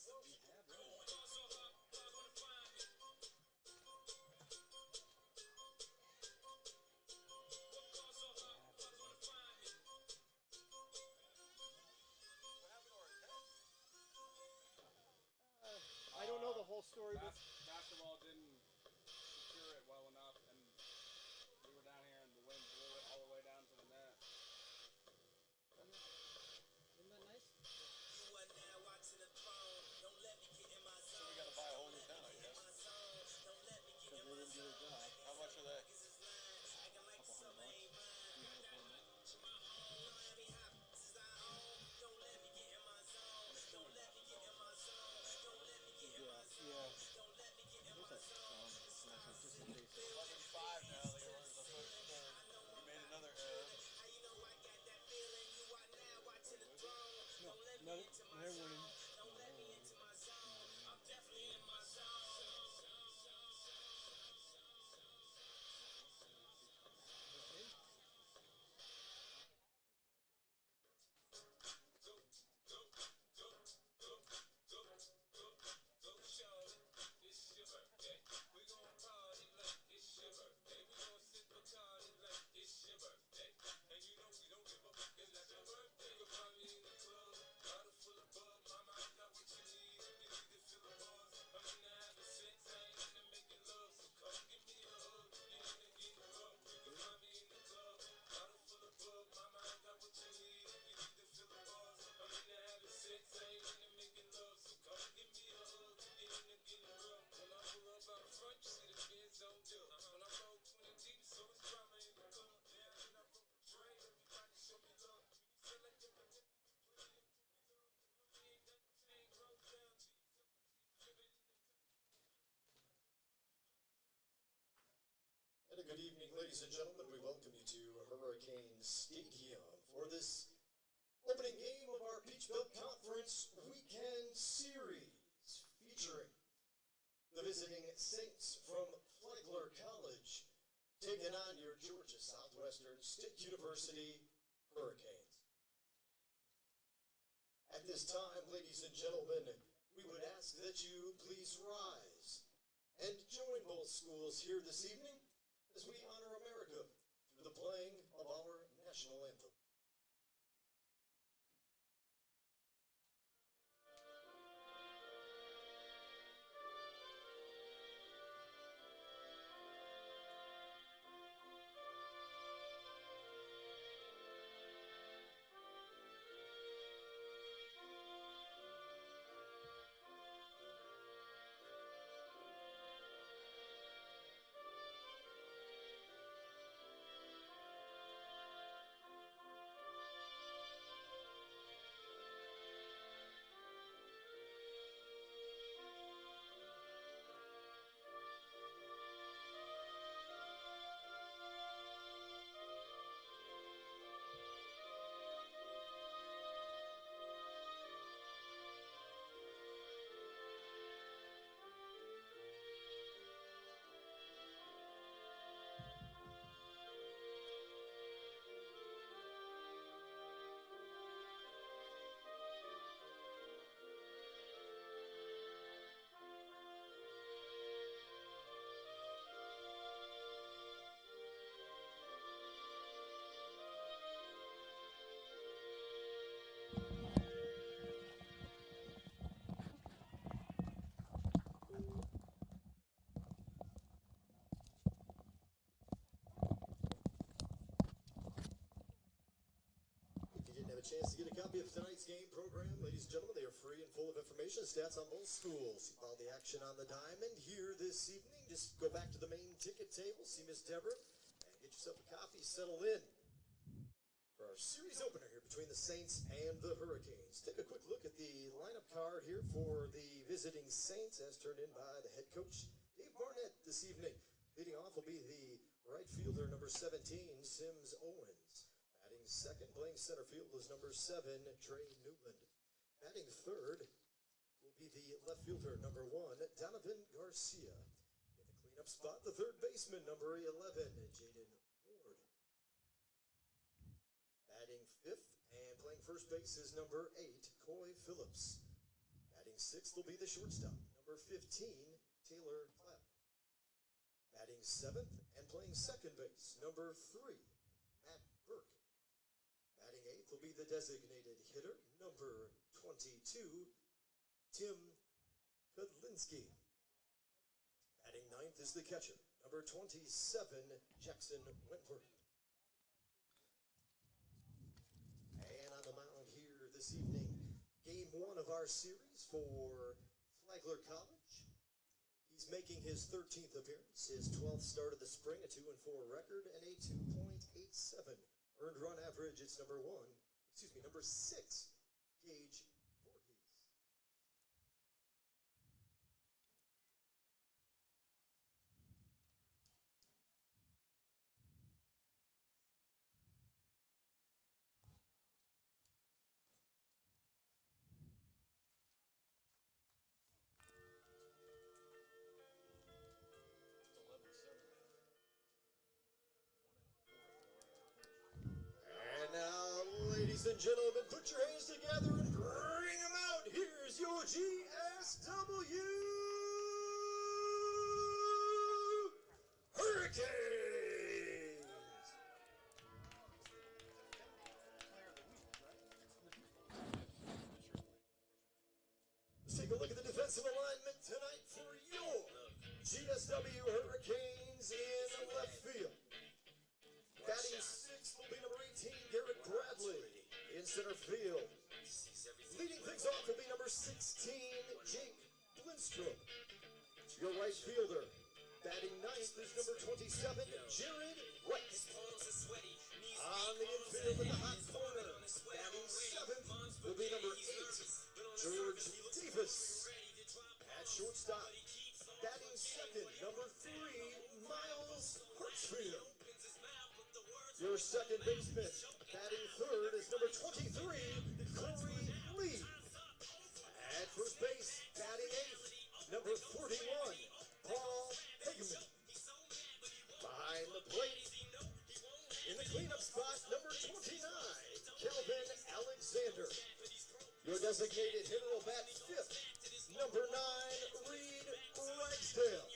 I don't know the whole story, but Basketball didn't secure it well enough, and we were down here, and the wind blew it all the way down to the net. isn't that nice? You are now watching the throne. Don't let me get in my So zone. we got to buy a whole new tent, I guess. Don't let me get in Because they my didn't do their job. How much are they? Acting like $200, summer ain't mine. Don't let me get in my zone. Don't let me get in my zone. Don't let me get in my zone. Yeah. Don't let me get in There's my that zone. song. Just in case. 11:05 now. They were the third. We made another error. How you know I got that feeling? You are now watching the throne. Don't let me Another, into my they're zone. winning. Don't let me into my zone. I'm definitely in my zone. And a good evening, ladies and gentlemen. We welcome you to Hurricane Stadium for this opening game of our Peach Belt Conference Weekend Series, featuring the visiting Saints from Flagler College, taking on your Georgia Southwestern State University Hurricanes. At this time, ladies and gentlemen, we would ask that you please rise and join both schools here this evening as we honor America through the playing of our national anthem. If you didn't have a chance to get a copy of tonight's game program, ladies and gentlemen, they are free and full of information, stats on both schools. You follow the action on the diamond here this evening. Just go back to the main ticket table, see Miss Deborah, and get yourself a copy, settle in for our series opener here between the Saints and the Hurricanes. Take a quick look at the lineup card here for the visiting Saints, as turned in by the head coach, Dave Barnett, this evening. Leading off will be the right fielder, number 17, Sims Owens. Batting second, playing center field, is number 7, Trey Newland. Batting third will be the left fielder, number 1, Donovan Garcia. In the cleanup spot, the third baseman, number 11, Jaden Ward. Batting fifth and playing first base is number 8, Coy Phillips. Batting Batting sixth will be the shortstop, number 15, Taylor Clapp. Batting seventh and playing second base, number 3, Matt Burke. Batting eighth will be the designated hitter, number 22, Tim Kudlinski. Batting ninth is the catcher, number 27, Jackson Wentworth. And on the mound here this evening, game one of our series for Flagler College. He's making his 13th appearance, his 12th start of the spring, a 2-4 record, and a 2.87 earned run average. It's number 6, Gage Voorhees. And now, ladies and gentlemen, put your hands together and bring them out. Here's your GSW Hurricanes. Let's take a look at the defensive alignment tonight for your GSW Hurricanes in left field. Batting sixth will be number 18, Garrett Bradley. In center field, leading things off will be number 16, Jake Lindstrom. Your right fielder, batting ninth is number 27, Jared Wright. On the infield in the hot corner, batting seventh will be number 8, George Davis. At shortstop, batting second, number 3, Miles Hartsfield. Your second baseman, batting third, is number 23, Corey Lee. At first base, batting eighth, number 41, Paul Hageman. Behind the plate, in the cleanup spot, number 29, Kelvin Alexander. Your designated hitter will bat fifth, number 9, Reed Ragsdale.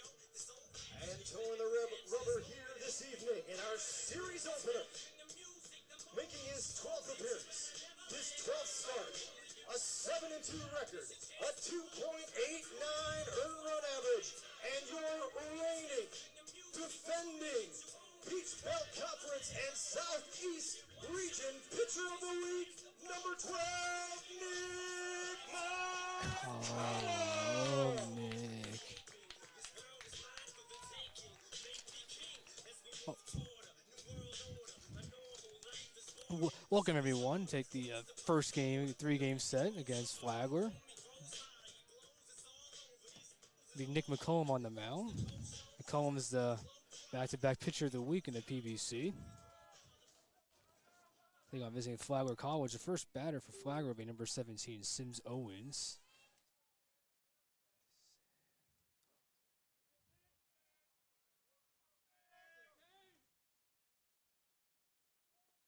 And towing the rubber here this evening in our series opener, making his 12th appearance, his 12th start, a 7-2 record, a 2.89 earned run average, and your reigning, defending Peach Belt Conference and Southeast Region Pitcher of the Week, number 12, Nick McCollum. Oh, Nick. Welcome everyone. Take the first game, 3-game set against Flagler. Be Nick McCollum on the mound. McCollum is the back-to-back pitcher of the week in the PBC. I think I'm visiting Flagler College. The first batter for Flagler will be number 17, Sims Owens.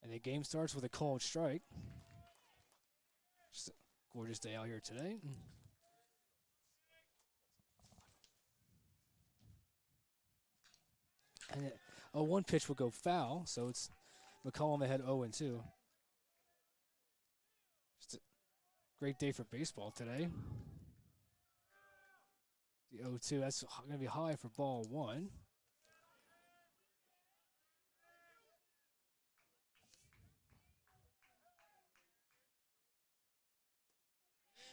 And the game starts with a called strike. Just a gorgeous day out here today. And one pitch will go foul, so it's McCollum ahead 0-2. Just a great day for baseball today. The 0-2, that's going to be high for ball 1.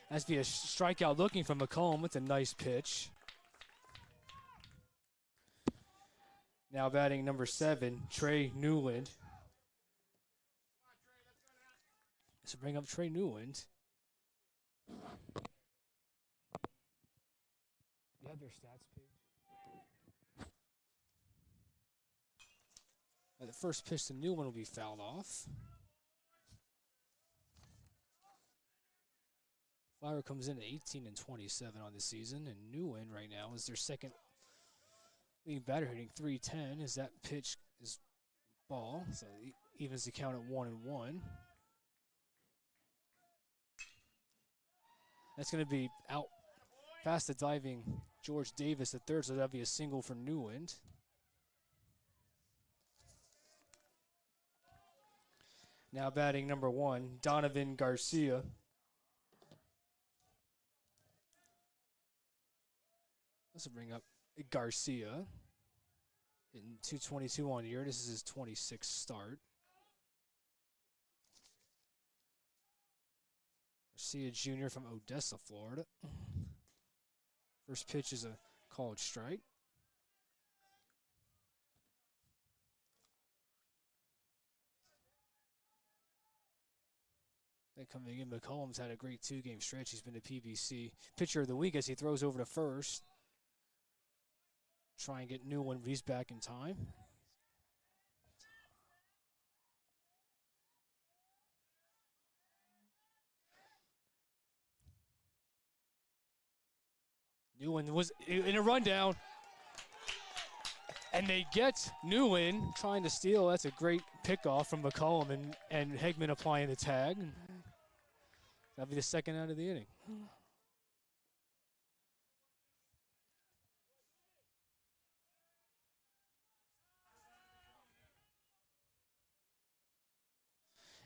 That's be a strikeout looking from McCollum with a nice pitch. Now batting number 7, Trey Newland. So bring up Trey Newland. You have their stats page? The first pitch to Newland will be fouled off. Flagler comes in at 18-27 on the season, and Newland right now is their second leading batter, hitting .310. As that pitch is ball, so he evens the count at 1-1. That's going to be out past the diving George Davis the third, so that'll be a single for Newland. Now batting number 1, Donovan Garcia. This will bring up Garcia. Hitting .222 on the year. This is his 26th start. Garcia Jr. from Odessa, Florida. First pitch is a called strike. Then coming in, McCollum's had a great 2-game stretch. He's been the PBC pitcher of the week as he throws over to first. Try and get Newland, but he's back in time. Newland was in a rundown. And they get Newland trying to steal. That's a great pickoff from McCollum and Hegman applying the tag. That'll be the second out of the inning.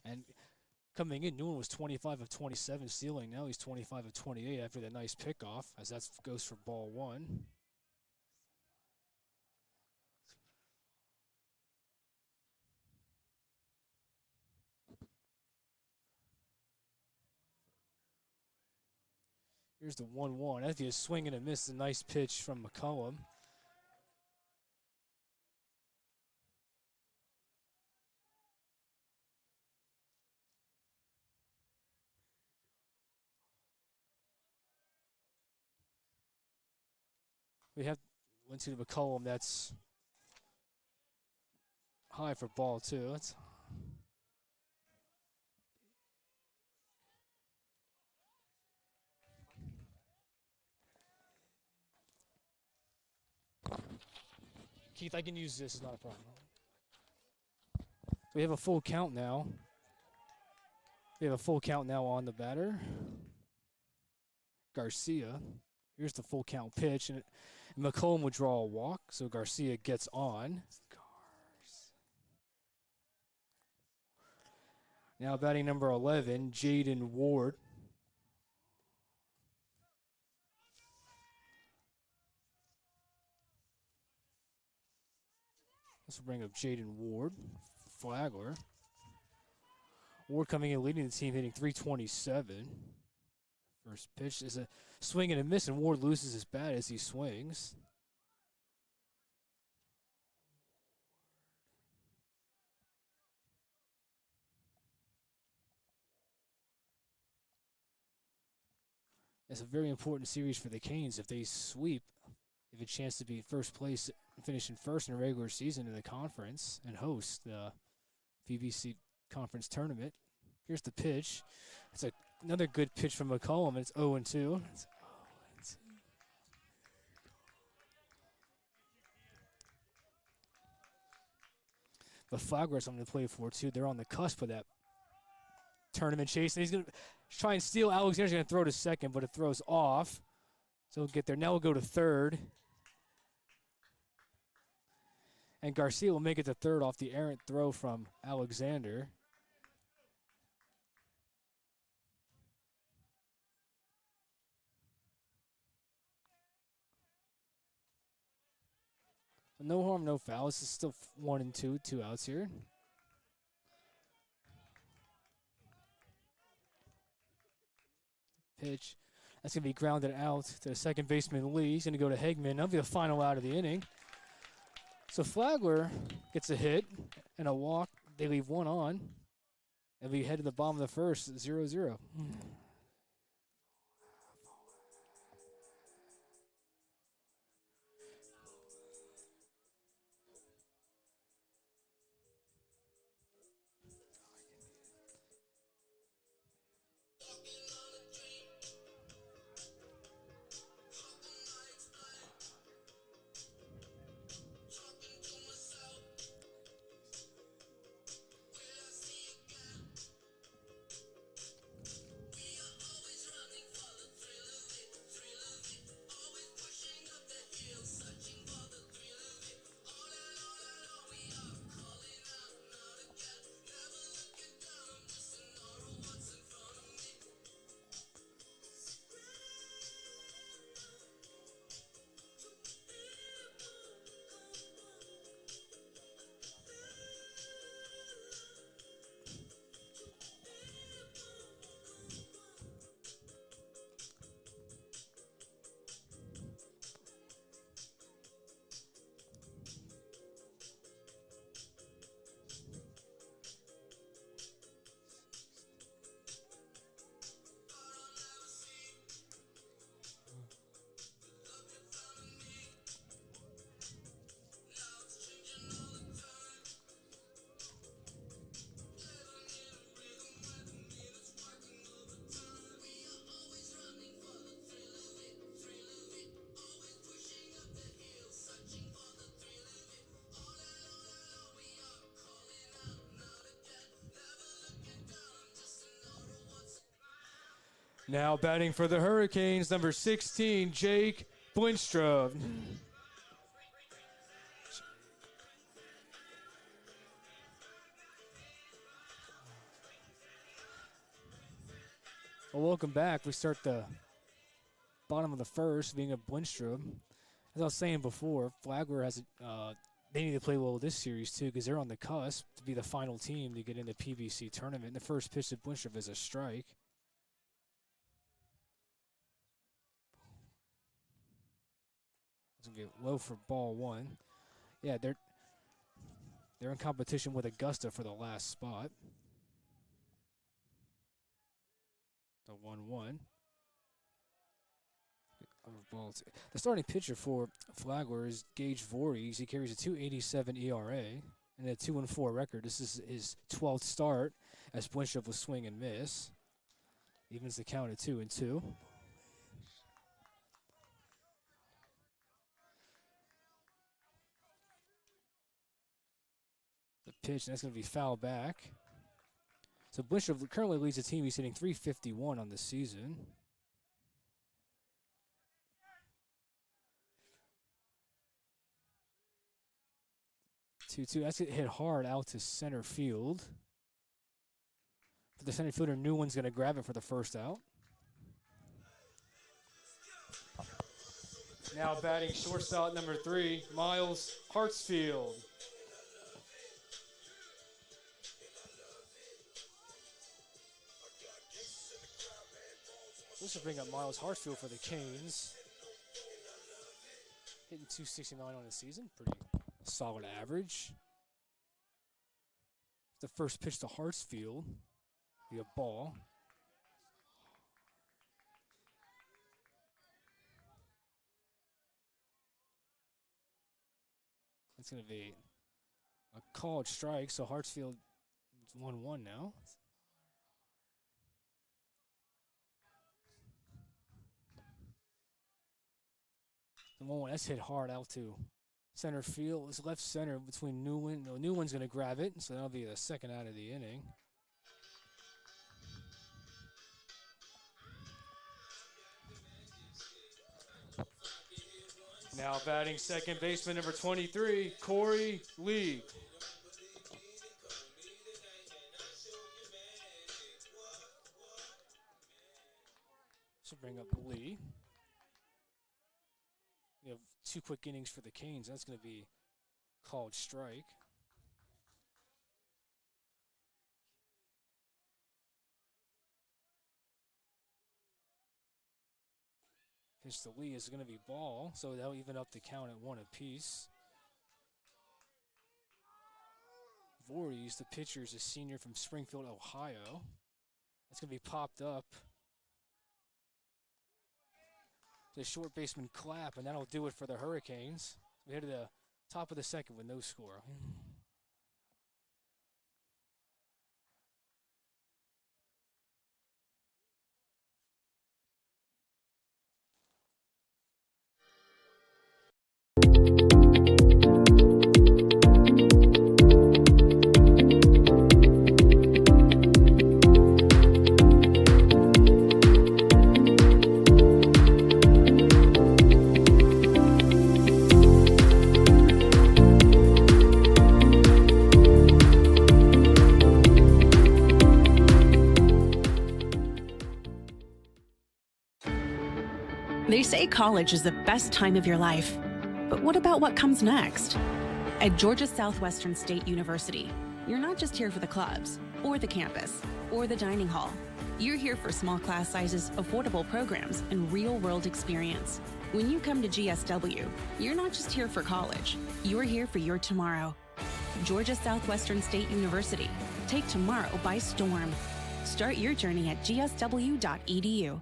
And coming in, Newland was 25 of 27 stealing. Now he's 25 of 28 after that nice pickoff, as that goes for ball 1. Here's the 1-1. That'd be a swing and a miss. A nice pitch from McCollum. We have went to the McCollum. That's high for ball 2. That's Keith, I can use this. It's not a problem. We have a full count now. We have a full count now on the batter. Garcia. Here's the full count pitch. And McCollum would draw a walk, so Garcia gets on. Now batting number 11, Jaden Ward. This will bring up Jaden Ward, Flagler. Ward coming in leading the team, hitting .327. First pitch is a swing and a miss, and Ward loses his bat as he swings. It's a very important series for the Canes. If they sweep, they have a chance to be first place, finishing first in the regular season in the conference and host the VBC conference tournament. Here's the pitch. It's another good pitch from McCollum. It's 0-2. But Flagler has something to play for, too. They're on the cusp of that tournament chase. And he's going to try and steal. Alexander's going to throw to second, but it throws off. So he'll get there. Now we'll go to third. And Garcia will make it to third off the errant throw from Alexander. No harm, no foul. This is still 1-2, 2 outs here. Pitch. That's going to be grounded out to second baseman Lee. He's going to go to Hegman. That'll be the final out of the inning. So Flagler gets a hit and a walk. They leave one on. And we head to the bottom of the first, 0-0. Now batting for the Hurricanes, number 16, Jake Blinstrup. Well, welcome back. We start the bottom of the first, being a Blinstrup. As I was saying before, Flagler has they need to play well this series too, because they're on the cusp to be the final team to get in the PBC tournament. The first pitch to Blinstrup is a strike. It's gonna be low for ball one. Yeah, they're in competition with Augusta for the last spot. The 1-1. The starting pitcher for Flagler is Gage Voorhees. He carries a 2.87 ERA and a 2-4 record. This is his 12th start as Blinstrup will swing and miss. Evens the count at 2-2. The pitch, that's going to be foul back. So Blinstrup currently leads the team. He's hitting .351 on the season. 2-2. That's hit hard out to center field. For the center fielder, Newland's going to grab it for the first out. Now batting shortstop number 3, Miles Hartsfield. This will bring up Miles Hartsfield for the Canes. Hitting .269 on the season. Pretty solid average. The first pitch to Hartsfield. Be a ball. It's going to be a called strike, so Hartsfield is 1-1 now. The 1-1, that's hit hard out to center field. It's left center between Newland. No, Newland's going to grab it, so that'll be the second out of the inning. Now batting second baseman number 23, Corey Lee. Should bring up Lee. We have 2 quick innings for the Canes. That's going to be called strike. Pitch to Lee is going to be ball, so that'll even up the count at 1 apiece. Voorhees, the pitcher, is a senior from Springfield, Ohio. That's going to be popped up. The short baseman Clapp, and that'll do it for the Hurricanes. We head to the top of the second with no score. They say college is the best time of your life. But what about what comes next? At Georgia Southwestern State University, you're not just here for the clubs, or the campus, or the dining hall. You're here for small class sizes, affordable programs, and real-world experience. When you come to GSW, you're not just here for college. You're here for your tomorrow. Georgia Southwestern State University. Take tomorrow by storm. Start your journey at gsw.edu.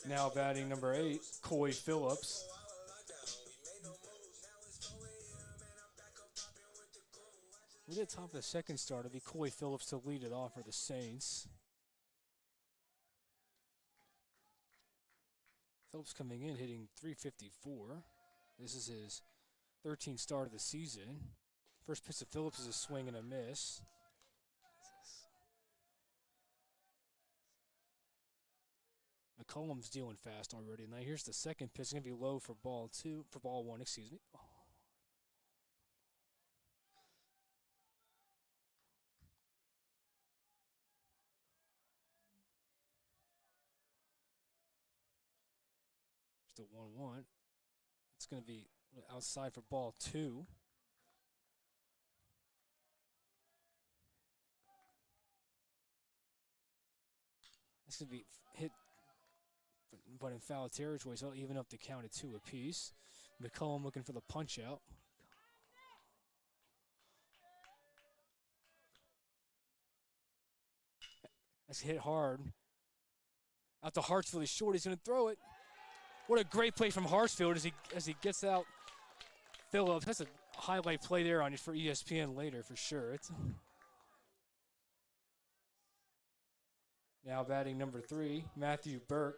Now batting number 8, Coy Phillips. Right at the top of the second start, it'll be Coy Phillips to lead it off for the Saints. Phillips coming in, hitting .354. This is his 13th start of the season. First pitch to Phillips is a swing and a miss. McCollum's dealing fast already. Now here's the second pitch. It's going to be low for ball one, excuse me. Oh. Just a 1-1. It's going to be outside for ball two. It's going to be hit, but in foul territory, so it'll even up the count at 2 apiece. McCollum looking for the punch out. That's hit hard. Out to Hartsfield, he's short, he's going to throw it. What a great play from Hartsfield as he gets out Phillips. That's a highlight play there on it for ESPN later for sure. Now batting number 3, Matthew Burke.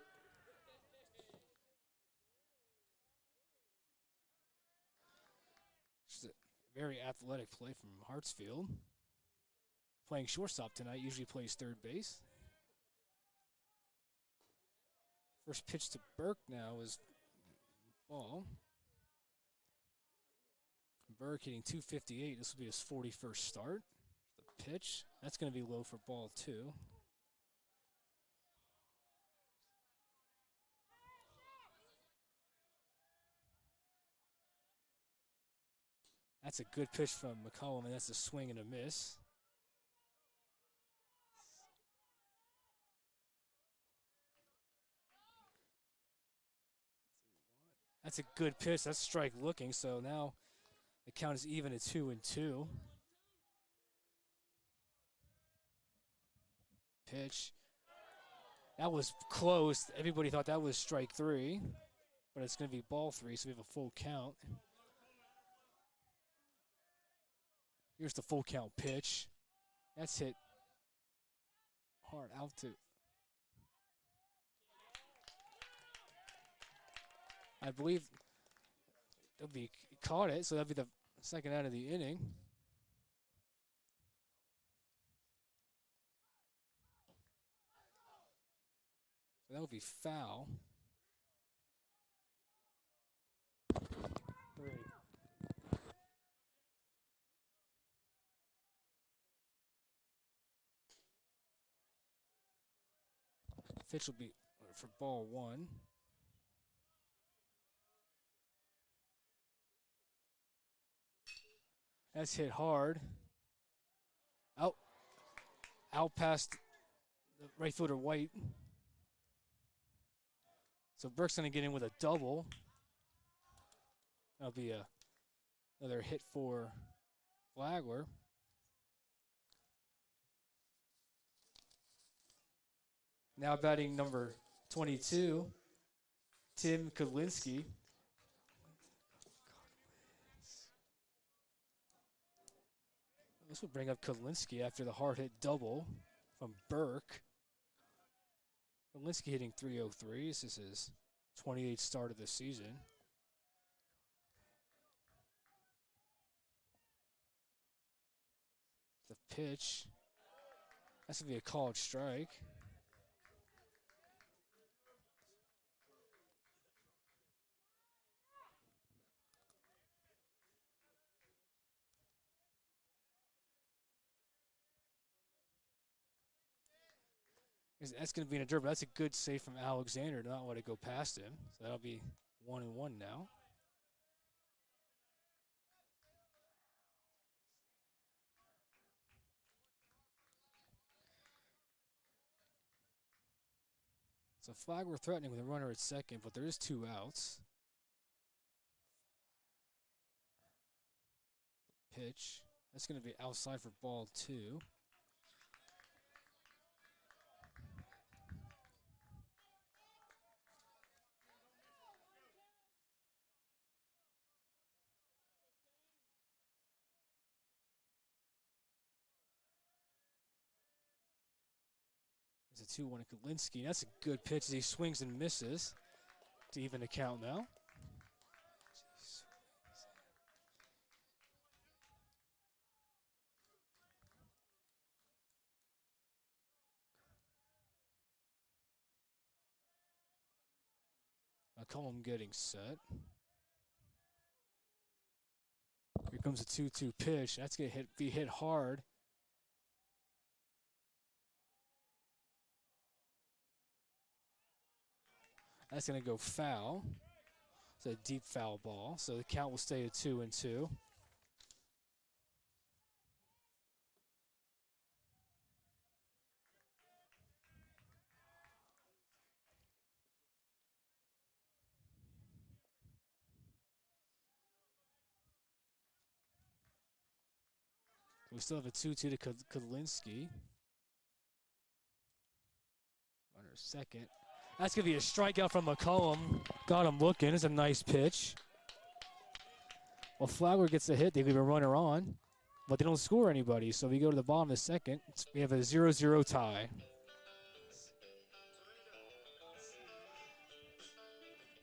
Just a very athletic play from Hartsfield. Playing shortstop tonight, usually plays third base. First pitch to Burke now is ball. Burke hitting .258. This will be his 41st start. The pitch. That's going to be low for ball 2. That's a good pitch from McCollum, and that's a swing and a miss. That's a good pitch. That's strike looking. So now the count is even at 2-2. Pitch. That was close. Everybody thought that was strike 3, but it's going to be ball 3, so we have a full count. Here's the full count pitch. That's hit hard out to. I believe he caught it, so that'll be the second out of the inning. So that would be foul. 3. Pitch will be for ball 1. That's hit hard. Out past the right fielder White. So Burke's going to get in with a double. That'll be another hit for Flagler. Now batting number 22, Tim Kudlinski. This will bring up Kudlinski after the hard hit double from Burke. Kudlinski hitting .303. This is his 28th start of the season. The pitch. That's going to be a called strike. That's going to be in a dirt, but that's a good save from Alexander to not let it go past him. So that'll be 1-1 now. So Flagler threatening with a runner at second, but there is 2 outs. Pitch. That's going to be outside for ball 2. the 2-1 to Kalinsky. That's a good pitch as he swings and misses to even the count now. McCollum getting set. Here comes a 2-2 pitch. That's going to be hit hard. That's going to go foul. It's a deep foul ball, so the count will stay at 2-2. We still have a 2-2 to Kudlinski. Runner second. That's going to be a strikeout from McCollum. Got him looking. It's a nice pitch. Well, Flagler gets a hit. They leave a runner on, but they don't score anybody. So we go to the bottom of the second. We have a 0-0 tie.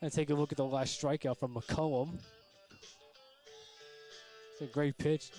And take a look at the last strikeout from McCollum. It's a great pitch.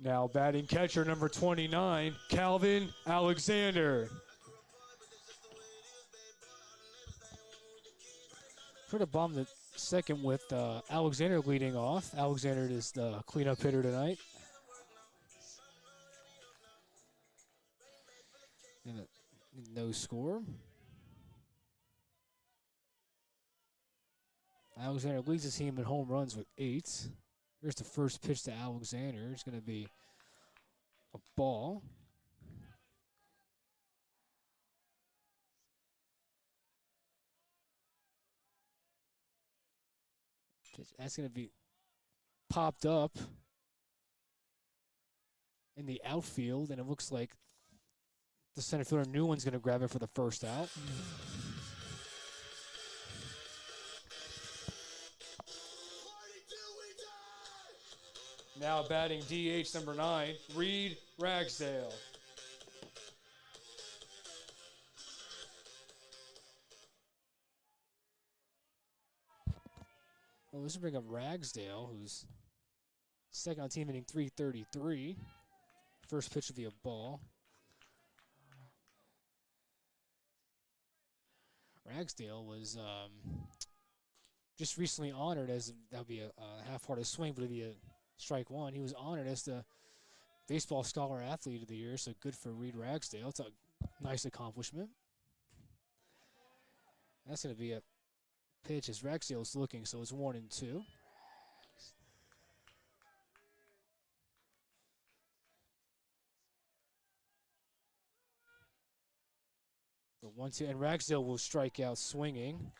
Now batting catcher number 29, Calvin Alexander. Put a bomb the second with Alexander leading off. Alexander is the cleanup hitter tonight. And no score. Alexander leads his team in home runs with 8. Here's the first pitch to Alexander. It's going to be a ball. That's going to be popped up in the outfield, and it looks like the center fielder Newland's going to grab it for the first out. Now batting DH number 9, Reed Ragsdale. Well, this will bring up Ragsdale, who's second on team hitting .333. First pitch will be a ball. Ragsdale was just recently honored as, that would be a half-hearted swing, but it would be a strike one. He was honored as the Baseball Scholar Athlete of the Year, so good for Reed Ragsdale. It's a nice accomplishment. That's going to be a pitch as Ragsdale's looking, so it's 1-2. The 1-2, and Ragsdale will strike out swinging.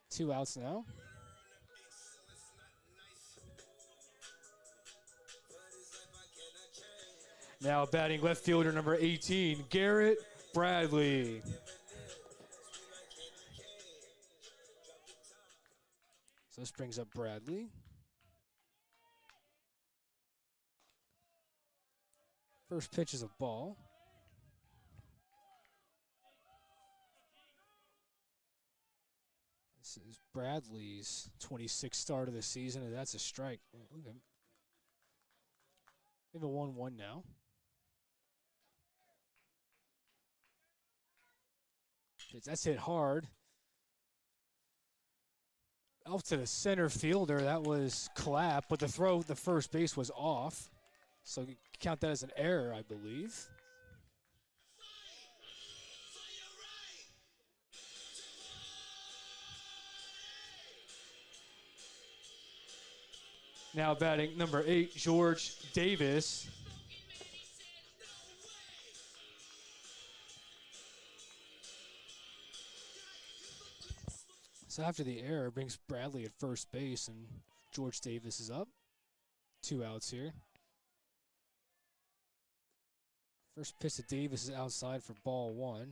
2 outs now. Now batting left fielder number 18, Garrett Bradley. So this brings up Bradley. First pitch is a ball. This is Bradley's 26th start of the season, and that's a strike. Okay. We have a 1-1 now. That's hit hard. Out to the center fielder. That was Clapp, but the throw, the first base was off. So you count that as an error, I believe. Now batting number 8, George Davis. So after the error, brings Bradley at first base, and George Davis is up. 2 outs here. First pitch to Davis is outside for ball 1.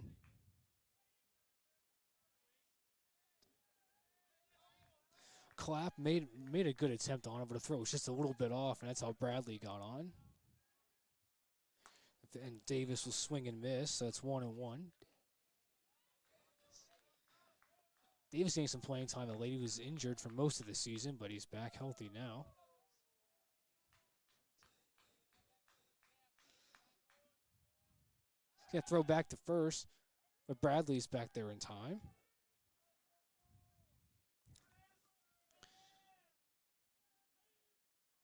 Clapp made a good attempt on it, but the throw was just a little bit off, and that's how Bradley got on. And Davis will swing and miss, so it's 1-1. Davis getting some playing time. The lady was injured for most of the season, but he's back healthy now. He's going to throw back to first, but Bradley's back there in time.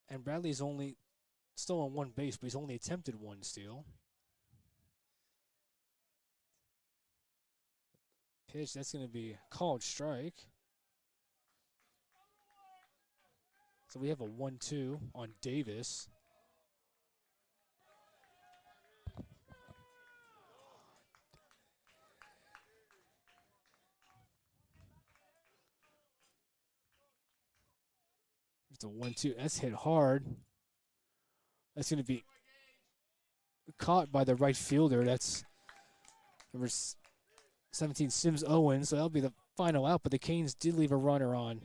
And Bradley's only still on 1 base, but he's only attempted 1 steal. Pitch, that's going to be a called strike. So we have a 1-2 on Davis. It's a 1-2. That's hit hard. That's going to be caught by the right fielder. That's number 17, Sims Owens. So that'll be the final out, but the Canes did leave a runner on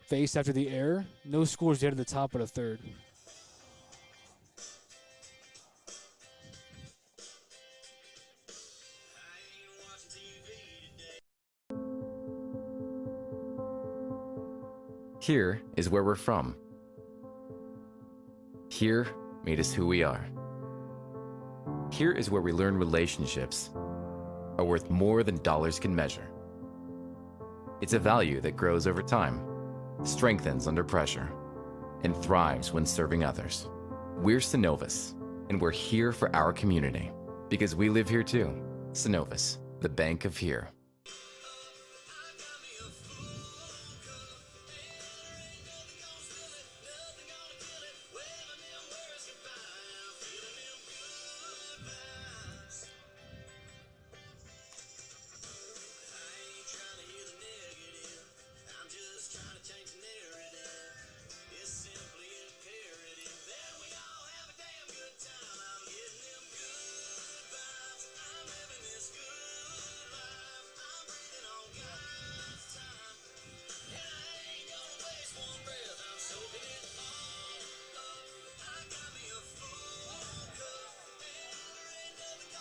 base after the error. No scores yet at the top of the 3rd. Here is where we're from. Here made us who we are. Here is where we learn relationships are worth more than dollars can measure. It's a value that grows over time, strengthens under pressure, and thrives when serving others. We're Synovus, and we're here for our community because we live here too. Synovus, the bank of here.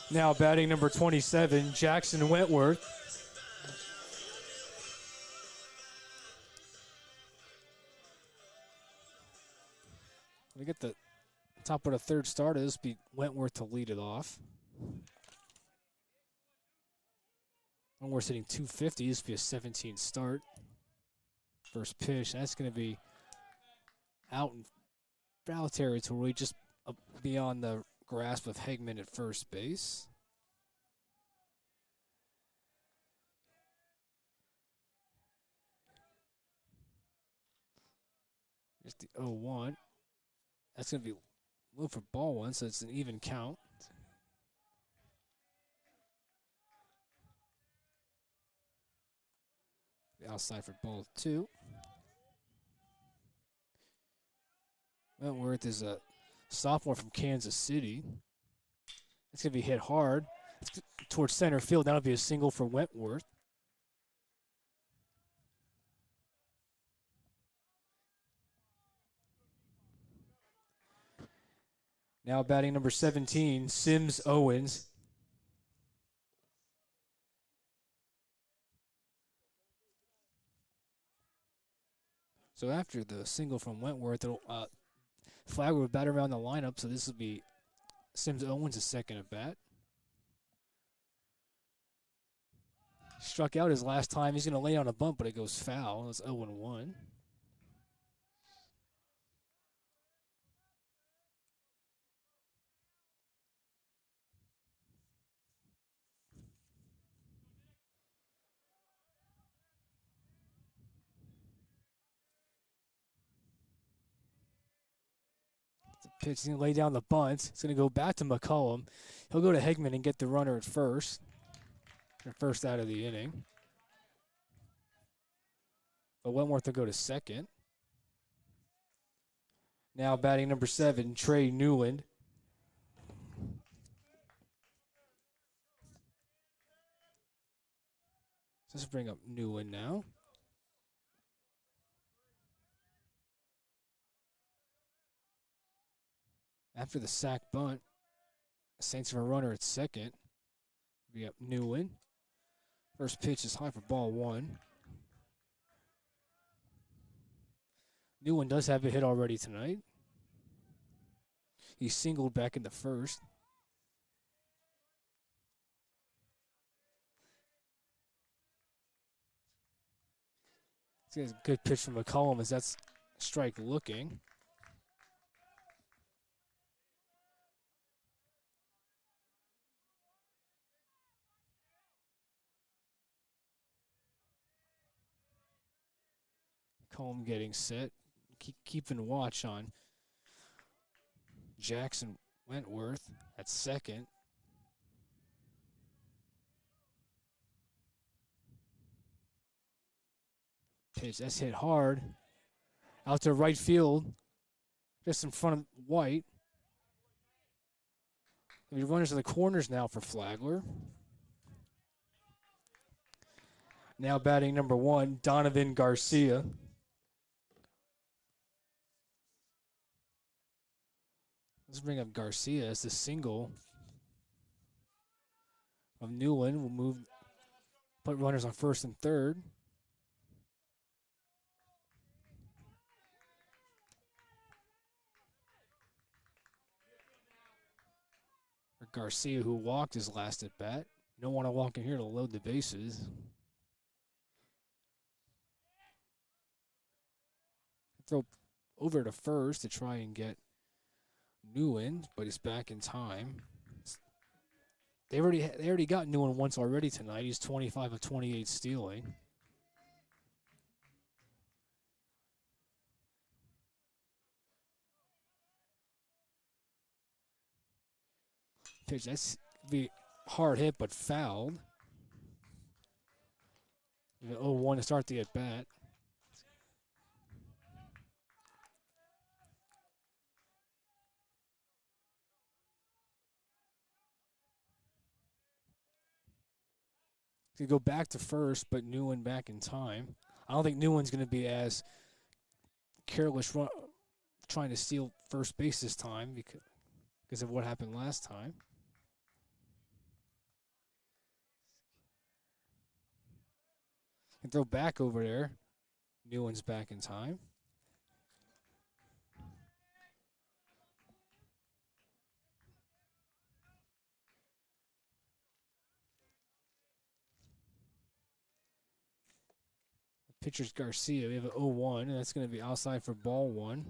Now batting number 27, Jackson Wentworth. We get the top of the 3rd start. This will be Wentworth to lead it off. Wentworth's hitting 250. This will be a 17 start. First pitch. That's going to be out in foul territory, just beyond the grasp of Hegman at first base. Just the 0-1. That's going to be low for ball 1, so it's an even count. The outside for ball 2. Wentworth is a sophomore from Kansas City. It's going to be hit hard towards center field. That'll be a single for Wentworth. Now batting number 17, Sims Owens. So after the single from Wentworth, Flagler would bat around the lineup, so this will be Sims Owens' second at bat. Struck out his last time. He's going to lay on a bunt, but it goes foul. It's 0-1. Pitch. He's going to lay down the bunt. It's going to go back to McCollum. He'll go to Hegman and get the runner at first. The first out of the inning. But Wentworth will go to second. Now batting number 7, Trey Newland. Let's bring up Newland now. After the sack bunt, Saints have a runner at second. We got Newland. First pitch is high for ball 1. Newland does have a hit already tonight. He singled back in the first. It's a good pitch from McCollum as that's strike looking. McCollum getting set. Keeping watch on Jackson Wentworth at second. Pitch, that's hit hard. Out to right field. Just in front of White. The runners in the corners now for Flagler. Now batting number 1, Donovan Garcia. Let's bring up Garcia as the single of Newland. We'll put runners on first and third. For Garcia, who walked his last at bat. You don't want to walk in here to load the bases. Throw over to first to try and get Newland, but he's back in time. They already got Newland once already tonight. He's 25 of 28 stealing. Pitch, that's be hard hit but fouled. 0-1 to start the at bat. To go back to first, but Newland back in time. I don't think Newland's going to be as careless trying to steal first base this time because of what happened last time. And throw back over there. Newland's back in time. Pitcher's Garcia. We have an 0-1, and that's going to be outside for ball 1.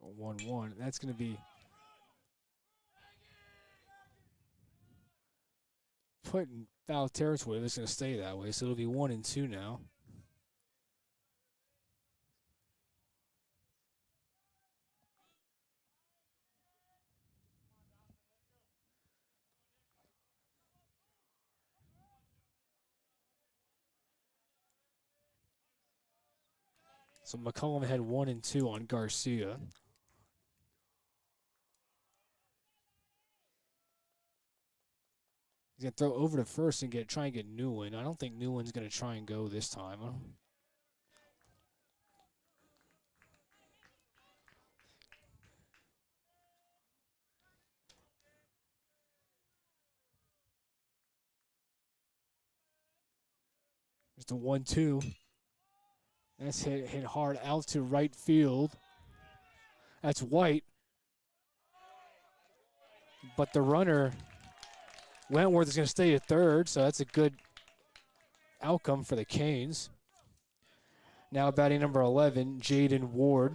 A 1-1. That's going to be put in foul territory. It's going to stay that way, so it'll be 1-2 now. So McCollum had 1-2 on Garcia. He's going to throw over to first and try and get Newland. I don't think Newland's going to try and go this time. Just a 1-2. That's hit hard out to right field. That's White. But the runner, Wentworth, is going to stay at third, so that's a good outcome for the Canes. Now batting number 11, Jaden Ward.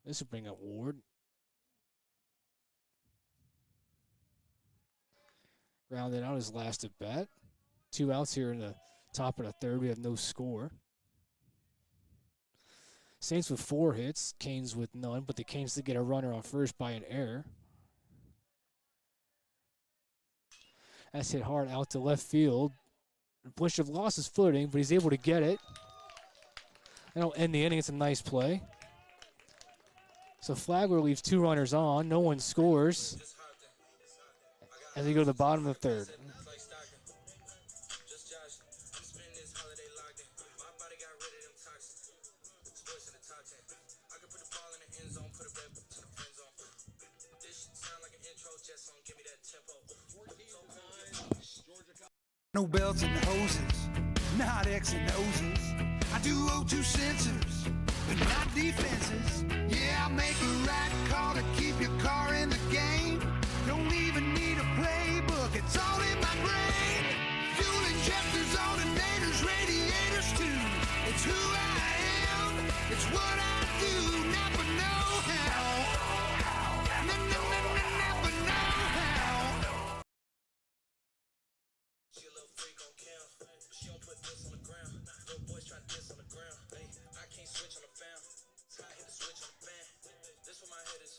This will bring up Ward. Grounded out his last at bat. 2 outs here in the top of the third. We have no score. Saints with 4 hits, Canes with none, but the Canes did get a runner on first by an error. That's hit hard out to left field. Bishop lost his footing, but he's able to get it. That'll end the inning. It's a nice play. So Flagler leaves 2 runners on. No one scores as we go to the bottom of the third. No belts and hoses, not X and O's. I do O2 sensors, but not defenses. Yeah, I make a right call to keep your car in the game. Don't even need a playbook, it's all in my brain. Fuel injectors, alternators, radiators too. It's who I am, it's what I do. Never know how. Never know how. She a little freak on cam, but she don't put this on the ground. Little boys try this on the ground. Hey, I can't switch on the fam. It's how I hit the switch on the fan. This what my head is.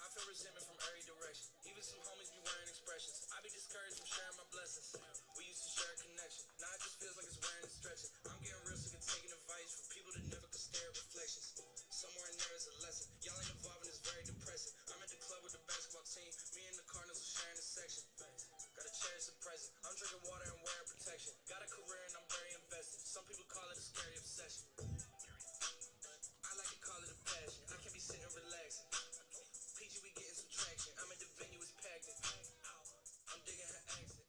I feel resentment from every direction. Even some homies be wearing expressions. I be discouraged from sharing my blessings. We used to share a connection. Now it just feels like it's wearing and stretching. I'm getting real sick of taking advice from people that never could stare at reflections. Somewhere in there is a lesson. Y'all ain't involved and it's very depressing. I'm at the club with the basketball team. Me and the Cardinals are sharing a section. Gotta cherish the present. I'm drinking water and wearing protection. Got a career and I'm very invested. Some people call it a scary obsession. I like to call it a passion. I can be sitting relaxing. PG, we getting some traction. I'm at the venue, it's packed in. I'm digging her accent.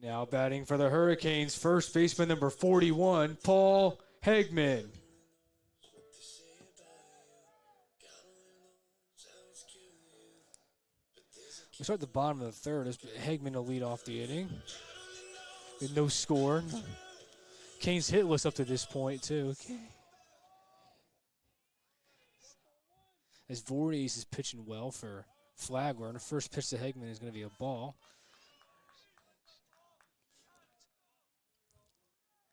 Now batting for the Hurricanes, first baseman number 41, Paul Hegman. We start at the bottom of the third as Hegman will lead off the inning. With no score. Canes hitless up to this point, too. As Voorhees is pitching well for Flagler, and the first pitch to Hegman is going to be a ball.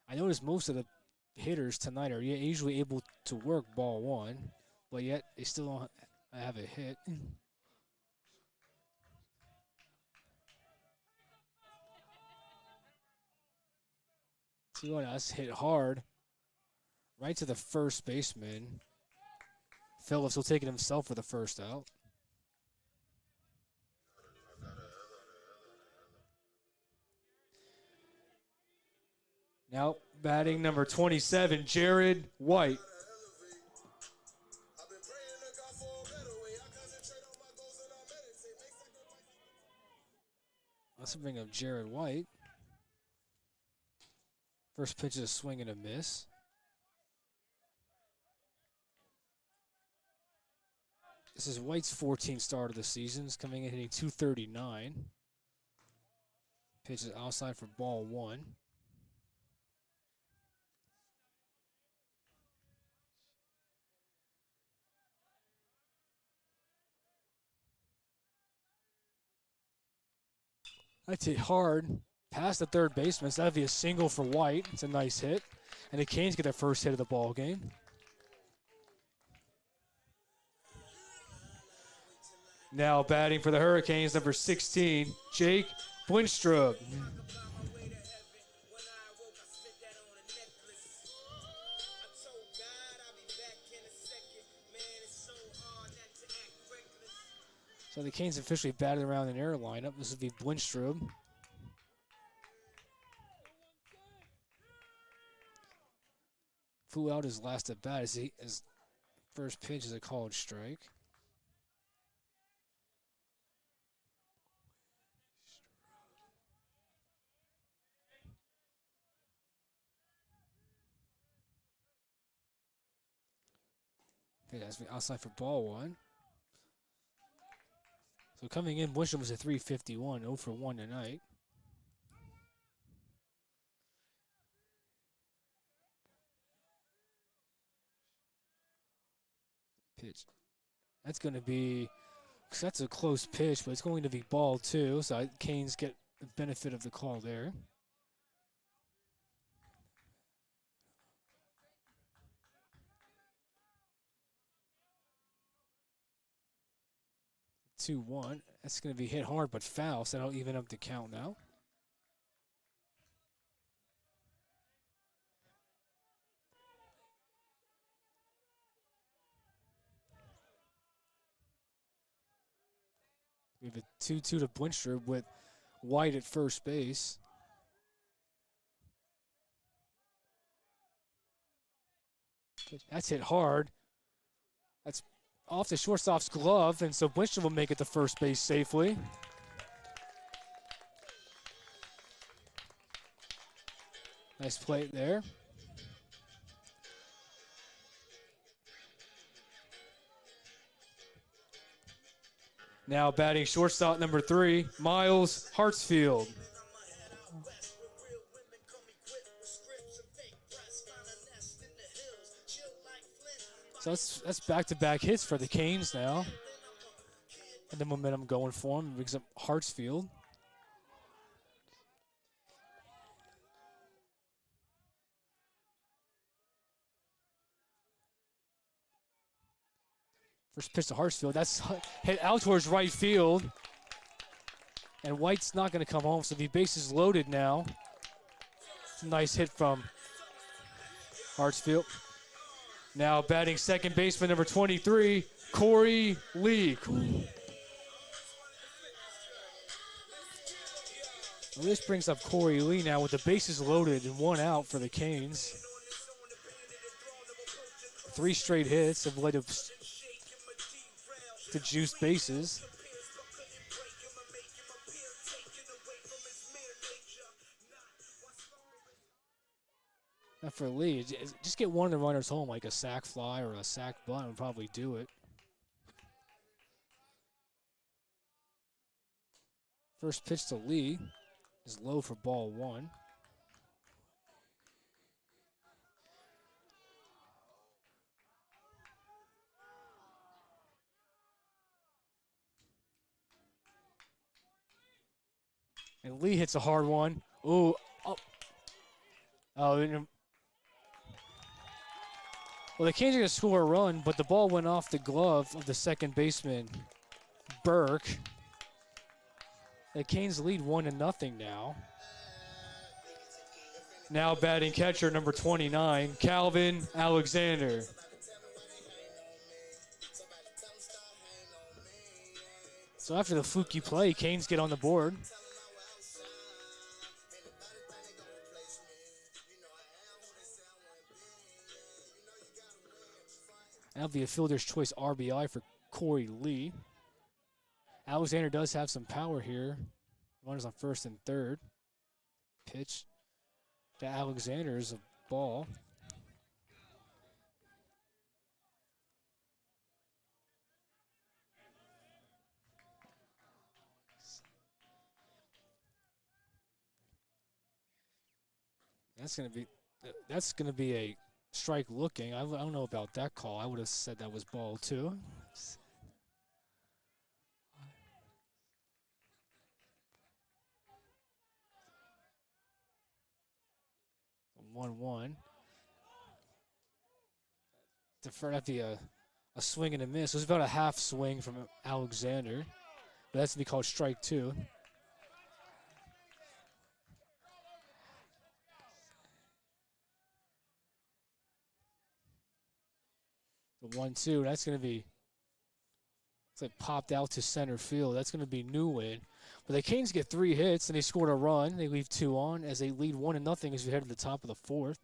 I noticed most of the hitters tonight are usually able to work ball one, but yet they still don't have a hit. 2-1, that's hit hard right to the first baseman. Phillips will take it himself for the first out. Now batting number 27, Jared White. Let's bring up Jared White. First pitch is a swing and a miss. This is White's 14th start of the season. He's coming in hitting .239. Pitch is outside for ball one. That's hit hard past the third baseman. So that'd be a single for White. It's a nice hit. And the Canes get their first hit of the ball game. Now batting for the Hurricanes, number 16, Jake Blinstrup. So the Canes officially batted around an air lineup. This would be Blinstrup. Flew out his last at bat as his first pitch is a called strike. Pitch has to be outside for ball 1. So coming in, Winchell was a 351, 0 for 1 tonight. Pitch. That's going to be, cause that's a close pitch, but it's going to be ball 2. So Canes get the benefit of the call there. Two one. That's going to be hit hard but foul, so that'll even up the count now. We have a 2-2 to Blinstrup with White at first base. That's hit hard. That's off the shortstop's glove, and so Blinstrup will make it to first base safely. Nice play there. Now batting shortstop number 3, Miles Hartsfield. So that's back-to-back hits for the Canes now. And the momentum going for him brings up Hartsfield. First pitch to Hartsfield. That's hit out towards right field. And White's not going to come home, so the base is loaded now. Nice hit from Hartsfield. Now batting second baseman number 23, Corey Lee. Well, this brings up Corey Lee now with the bases loaded and 1 out for the Canes. 3 straight hits have led to juiced bases. Now for Lee, just get one of the runners home, like a sac fly or a sac bunt would probably do it. First pitch to Lee is low for ball 1. And Lee hits a hard one. Ooh, oh. Well, the Canes are going to score a run, but the ball went off the glove of the second baseman, Burke. The Canes lead 1-0 now. Now batting catcher number 29, Calvin Alexander. So after the fluky play, Canes get on the board. That'll be a fielder's choice RBI for Corey Lee. Alexander does have some power here. Runners on first and third. Pitch to Alexander is a ball. That's gonna be a strike looking. I don't know about that call. I would have said that was ball 2. 1-1. That'd be a swing and a miss. It was about a half swing from Alexander. But that's to be called strike 2. The 1-2, that's going to be, it's like popped out to center field. That's going to be Nguyen. But the Canes get 3 hits, and they scored a run. They leave 2 on as they lead 1-0 as we head to the top of the 4th.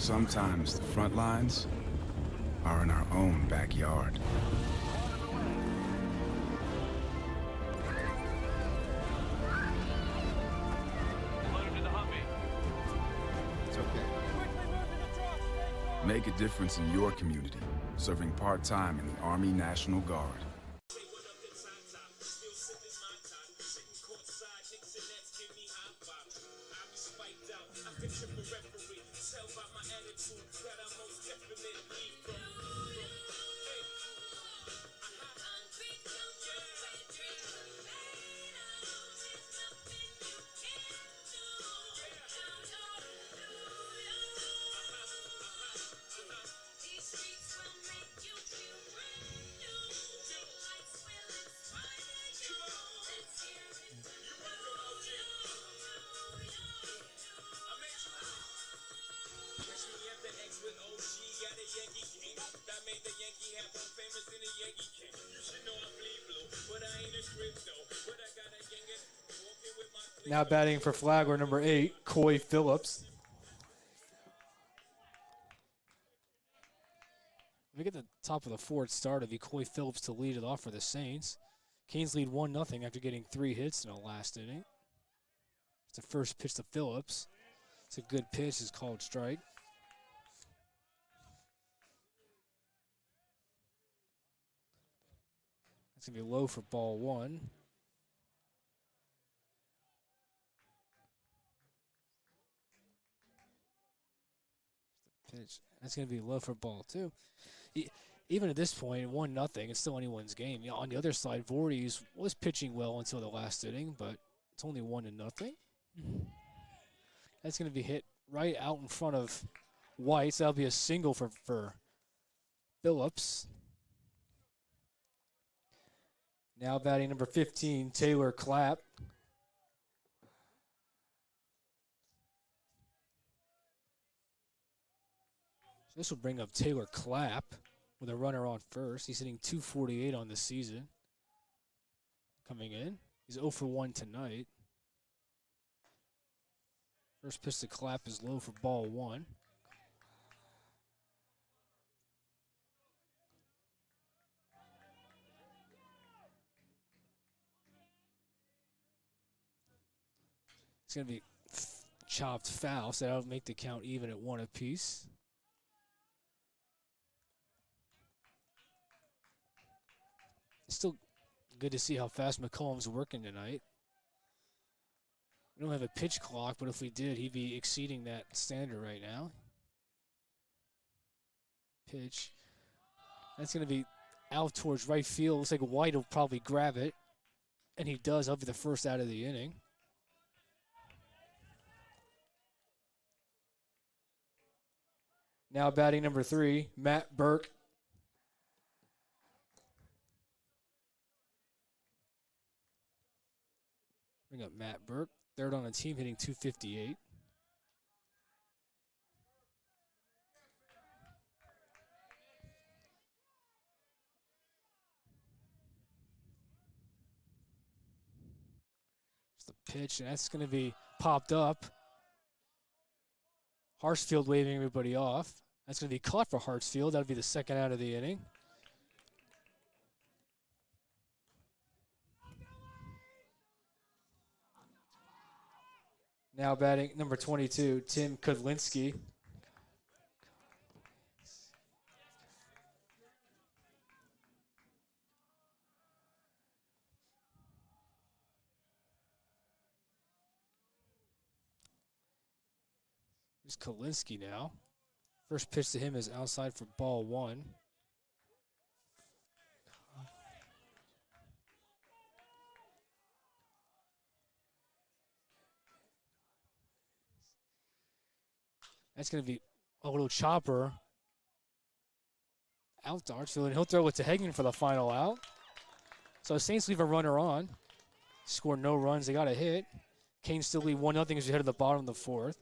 Sometimes the front lines are in our own backyard. It's okay. Make a difference in your community, serving part-time in the Army National Guard. Now batting for Flagler, number 8, Coy Phillips. We get the top of the fourth start of Coy Phillips to lead it off for the Saints. Canes lead 1-0 after getting 3 hits in the last inning. It's the first pitch to Phillips. It's a good pitch. It's called strike. That's going to be low for ball 1. Pitch. That's going to be low for ball 2. Even at this point, 1-0, it's still anyone's game. You know, on the other side, Voorhees was pitching well until the last inning, but it's only 1-0. That's going to be hit right out in front of White. So that'll be a single for Phillips. Now batting number 15, Taylor Clapp. So this will bring up Taylor Clapp with a runner on first. He's hitting .248 on the season. Coming in. He's 0 for 1 tonight. First pitch to Clapp is low for ball 1. It's going to be chopped foul, so that'll make the count even at 1 apiece. It's still good to see how fast McCollum's working tonight. We don't have a pitch clock, but if we did, he'd be exceeding that standard right now. Pitch. That's going to be out towards right field. Looks like White will probably grab it, and he does. That'll be the first out of the inning. Now batting number 3, Matt Burke. Bring up Matt Burke, third on the team, hitting .258. It's the pitch, and that's going to be popped up. Hartsfield waving everybody off. That's going to be caught for Hartsfield. That'll be the second out of the inning. Now batting number 22, Tim Kudlinski. Here's Kudlinski now. First pitch to him is outside for ball 1. That's going to be a little chopper out to Hartsfield, and he'll throw it to Hagen for the final out. So Saints leave a runner on. Score no runs. They got a hit. Canes still lead 1-0 as we head to the bottom of the fourth.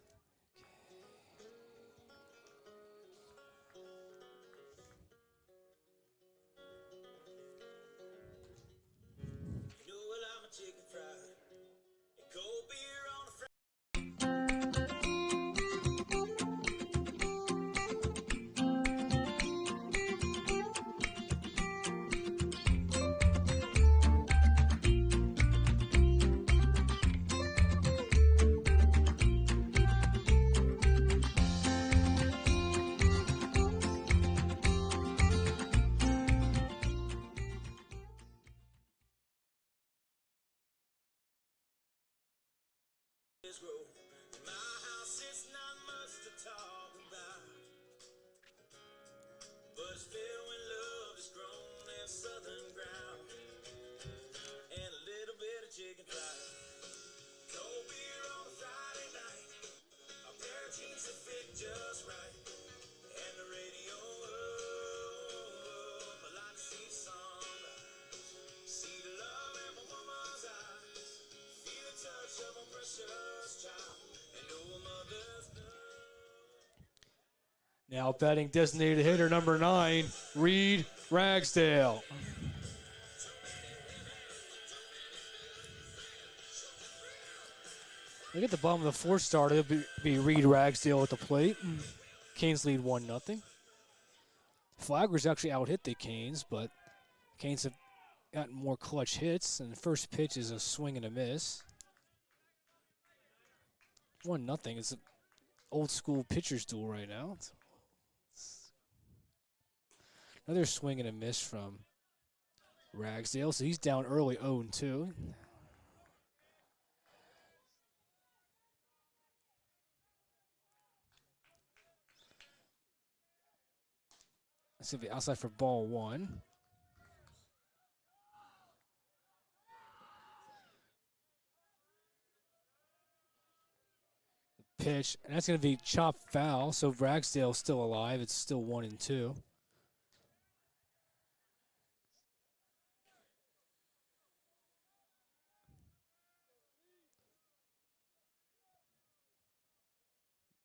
babies grow. In my house, it's not much to talk about, but it's filled with love that's grown in southern ground, and a little bit of chicken fried. Cold beer on a Friday night, a pair of jeans that fit just right, and the radio up. I like to see sunrise, see the love in my woman's eyes, feel the touch of a precious child, and know a mother's love. Now batting designated hitter number 9, Reed Ragsdale. Look at the bottom of the fourth start. It'll be Reed Ragsdale at the plate. Canes lead 1-0. Flagler's actually out-hit the Canes, but Canes have gotten more clutch hits, and the first pitch is a swing and a miss. 1-0. It's an old-school pitcher's duel right now. Another swing and a miss from Ragsdale, so he's down early 0-2. It's going to be outside for ball 1. The pitch, and that's going to be chopped foul, so Ragsdale's still alive. It's still 1-2.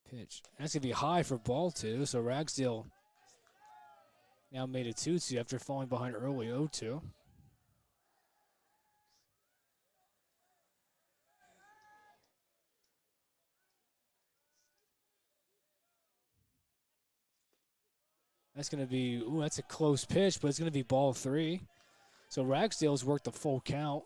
Pitch. And that's going to be high for ball 2, so Ragsdale now made it 2-2 after falling behind early 0-2. That's going to be, ooh, that's a close pitch, but it's going to be ball 3. So Ragsdale's worked the full count.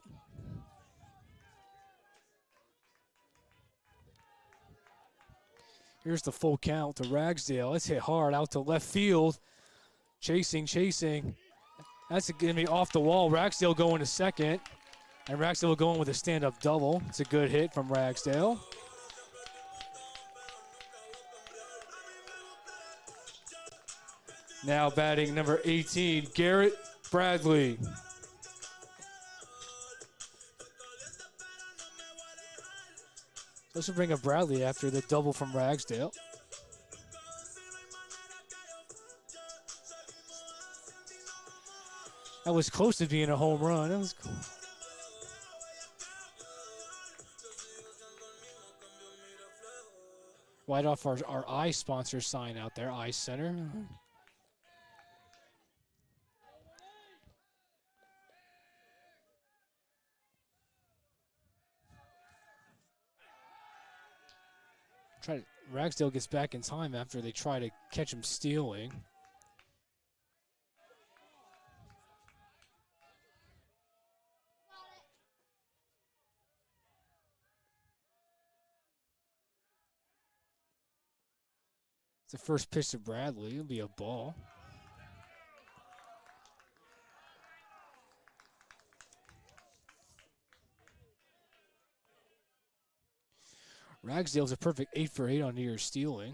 Here's the full count to Ragsdale. It's hit hard out to left field. Chasing. That's going to be off the wall. Ragsdale going to second. And Ragsdale going with a stand-up double. It's a good hit from Ragsdale. Now batting number 18, Garrett Bradley. This will bring up Bradley after the double from Ragsdale. That was close to being a home run. That was cool. Right off our eye sponsor sign out there, Eye Center. Ragsdale gets back in time after they try to catch him stealing. It's the first pitch to Bradley. It'll be a ball. Ragsdale's a perfect 8 for 8 on New Year's stealing.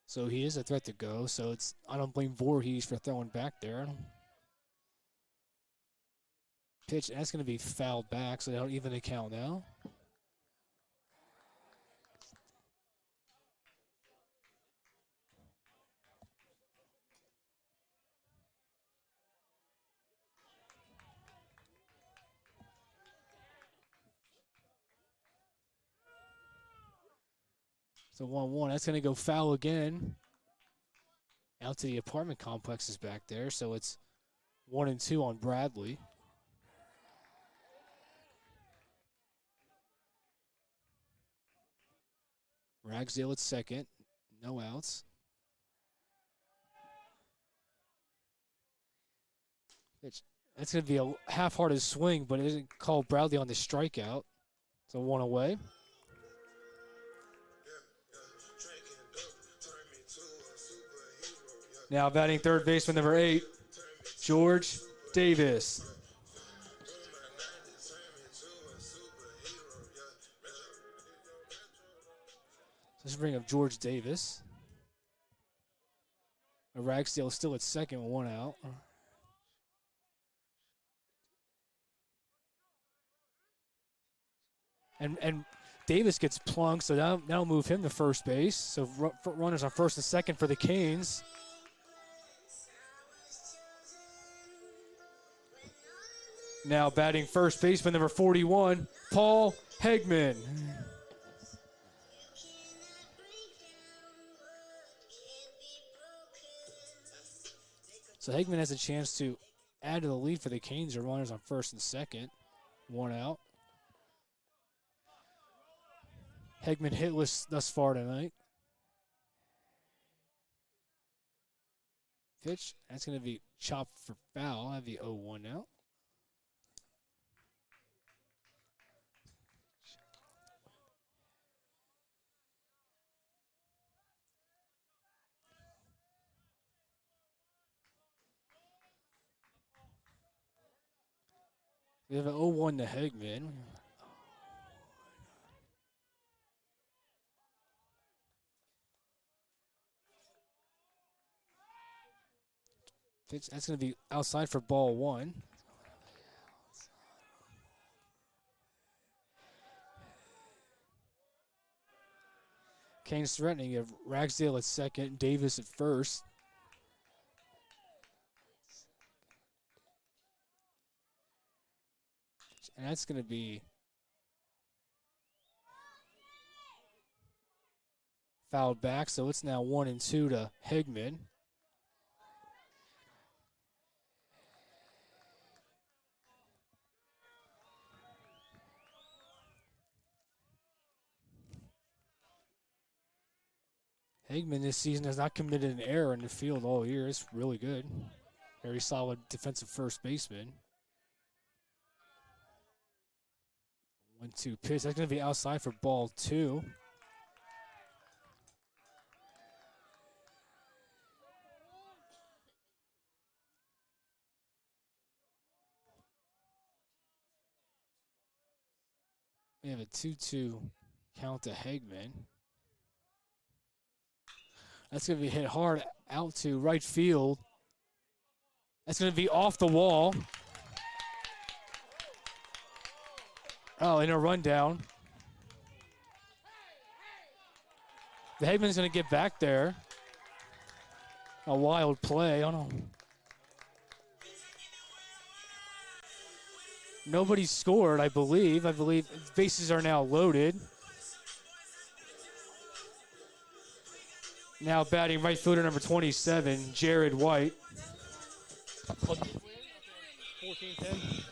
So he is a threat to go. So it's, I don't blame Voorhees for throwing back there. Pitch, that's going to be fouled back, so they don't even account now. So 1-1, that's going to go foul again. Out to the apartment complexes back there, so it's 1-2 on Bradley. Ragsdale at second, no outs. That's going to be a half-hearted swing, but it isn't called Bradley on the strikeout. So 1 away. Now batting third baseman number 8, George Davis. This bring up George Davis. Ragsdale still at second with 1 out. And Davis gets plunked, so that'll move him to first base. So runners on first and second for the Canes. Now batting first baseman number 41, Paul Hegman. So Hegman has a chance to add to the lead for the Canes. Or runners on first and second, 1 out. Hegman hitless thus far tonight. Pitch, that's going to be chopped for foul. That'll be 0-1 now. We have an 0-1 to Hegman. Pitch, that's going to be outside for ball 1. Canes threatening. You have Ragsdale at second, Davis at first. And that's going to be fouled back, so it's now 1-2 to Hegman. Hegman this season has not committed an error in the field all year. It's really good. Very solid defensive first baseman. 1-2 pitch. That's going to be outside for ball 2. We have a 2-2 count to Hegman. That's going to be hit hard out to right field. That's going to be off the wall. Oh, in a rundown. The Hegman's going to get back there. A wild play. I don't know. Nobody scored, I believe. I believe bases are now loaded. Now batting right fielder number 27, Jared White. 14-10.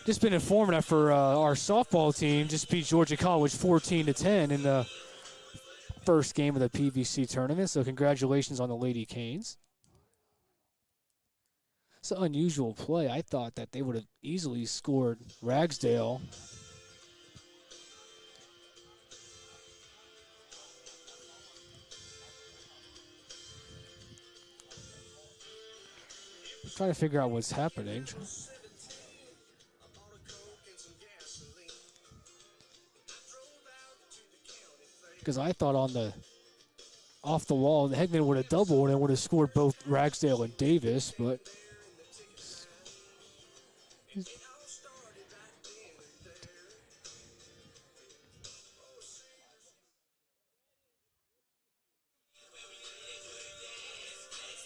Just been informed that for our softball team just beat Georgia College 14-10 in the first game of the PVC tournament. So congratulations on the Lady Canes. It's an unusual play. I thought that they would have easily scored Ragsdale. Trying to figure out what's happening. Because I thought on the off the wall, the Hegman would have doubled and would have scored both Ragsdale and Davis, but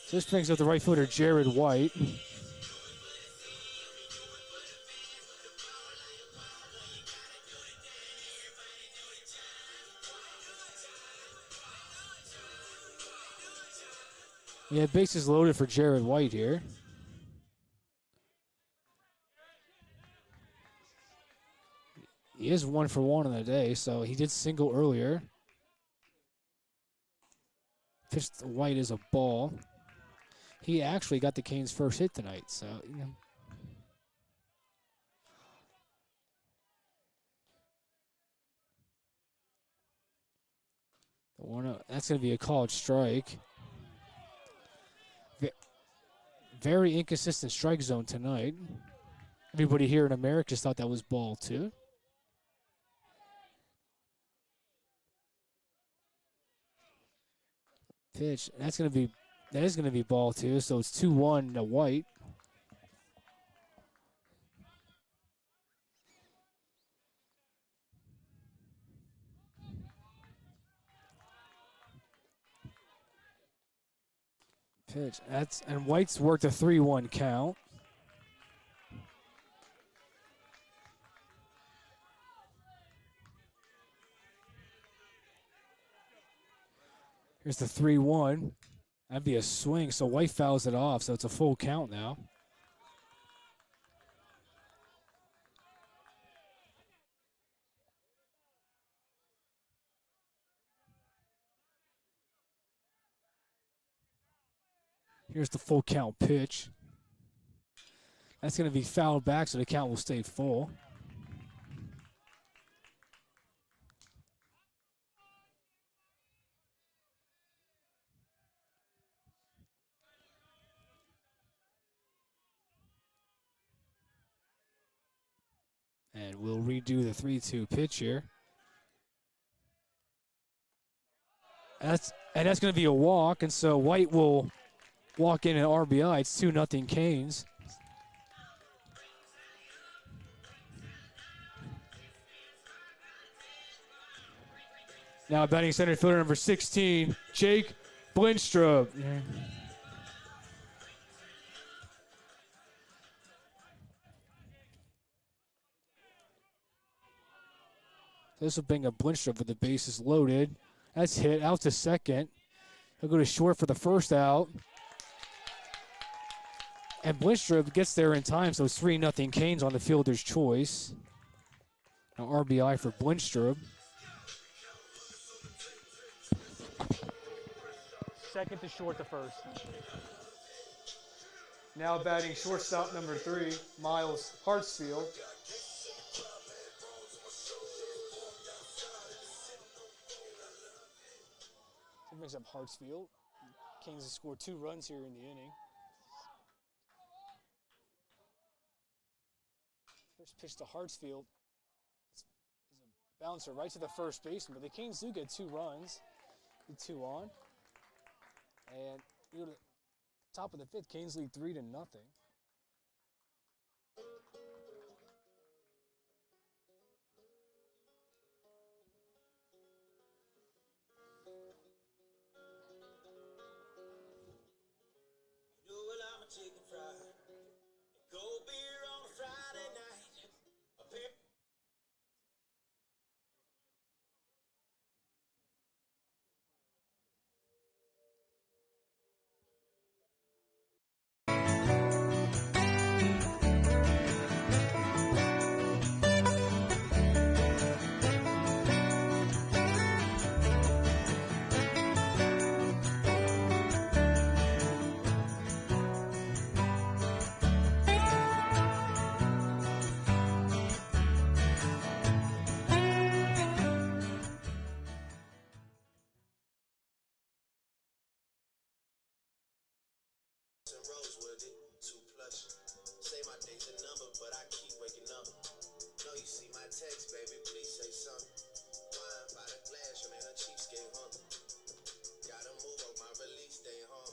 so this brings up the right fielder, Jared White. Yeah, bases loaded for Jared White here. He is 1 for 1 on the day, so he did single earlier. Pitched White is a ball. He actually got the Canes' first hit tonight, so you know. That's going to be a called strike. Very inconsistent strike zone tonight. Everybody here in Americus thought that was ball 2. Pitch. That is gonna be ball two. So it's 2-1 to White. Pitch. And White's worked a 3-1 count. Here's the 3-1. That'd be a swing, so White fouls it off, so it's a full count now. Here's the full count pitch. That's going to be fouled back, so the count will stay full. And we'll redo the 3-2 pitch here. That's going to be a walk, and so White will walk in an RBI. It's 2-0 Canes. Now batting center fielder number 16, Jake Blinstrup. This will bring up Blinstrup with the bases loaded. That's hit out to second. He'll go to short for the first out. And Blinstrup gets there in time, so it's 3-0 Canes on the fielder's choice. Now RBI for Blinstrup. Second to short the first. Now batting shortstop number 3, Miles Hartsfield. It brings up Hartsfield. Canes have scored 2 runs here in the inning. First pitch to Hartsfield. It's a bouncer right to the first baseman, but the Canes do get 2 runs. 2 on. And you go to the top of the 5th, Canes lead 3-0. Chicken fried, cold beer on a Friday night. A pair Rosewood, too plush. Say my date's a number, but I keep waking up. No, you see my text, baby, please say something. Wine by the glass, your man a cheapskate, huh? Gotta move on my release day, huh?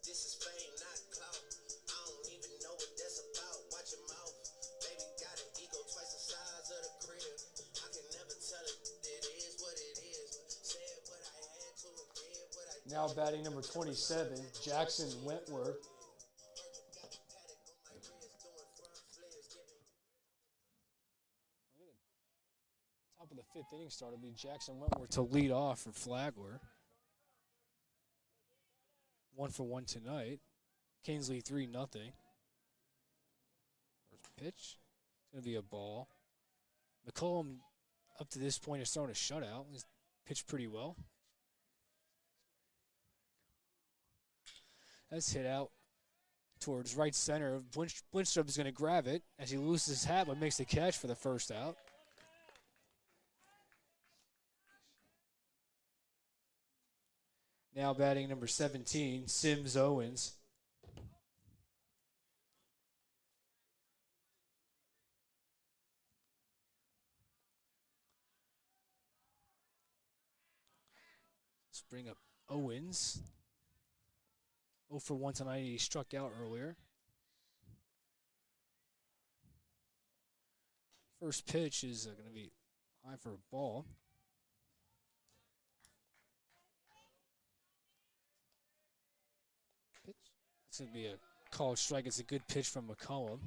This is fame, not clout. I don't even know what that's about. Watch your mouth. Baby got an ego twice the size of the crib. I can never tell it. It is what it is. Said what I had to and did what I did. Now batting number 27, Jackson Wentworth. Top of the 5th inning start will be Jackson Wentworth to lead off for Flagler. 1 for 1 tonight. Canes lead 3-0. First pitch. It's going to be a ball. McCollum, up to this point, has thrown a shutout. He's pitched pretty well. That's hit out towards right center. Blinstrup is going to grab it as he loses his hat but makes the catch for the first out. Now batting number 17, Sims Owens. Let's bring up Owens. 0 for 1 tonight. He struck out earlier. First pitch is going to be high for a ball. Pitch. It's going to be a called strike. It's a good pitch from McCollum.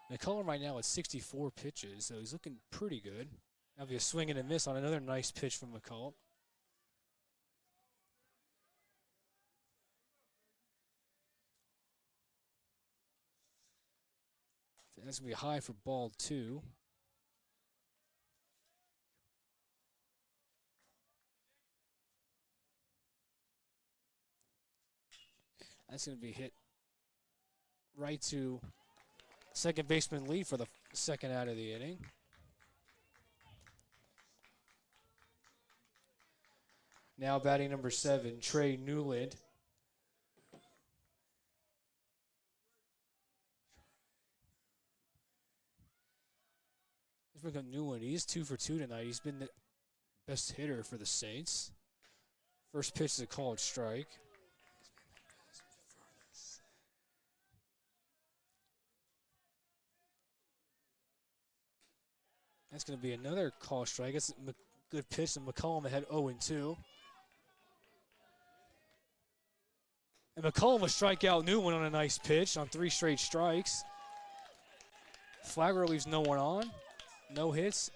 McCollum right now at 64 pitches, so he's looking pretty good. That'll be a swing and a miss on another nice pitch from McCollum. That's going to be high for ball 2. That's going to be hit right to second baseman Lee for the second out of the inning. Now batting number 7, Trey Newland. Let's bring up Newland. He's 2 for 2 tonight. He's been the best hitter for the Saints. First pitch is a called strike. That's going to be another call strike. It's a good pitch, and McCollum had 0-2. And McCollum will strike out Newland on a nice pitch on 3 straight strikes. Flagler leaves no one on, no hits,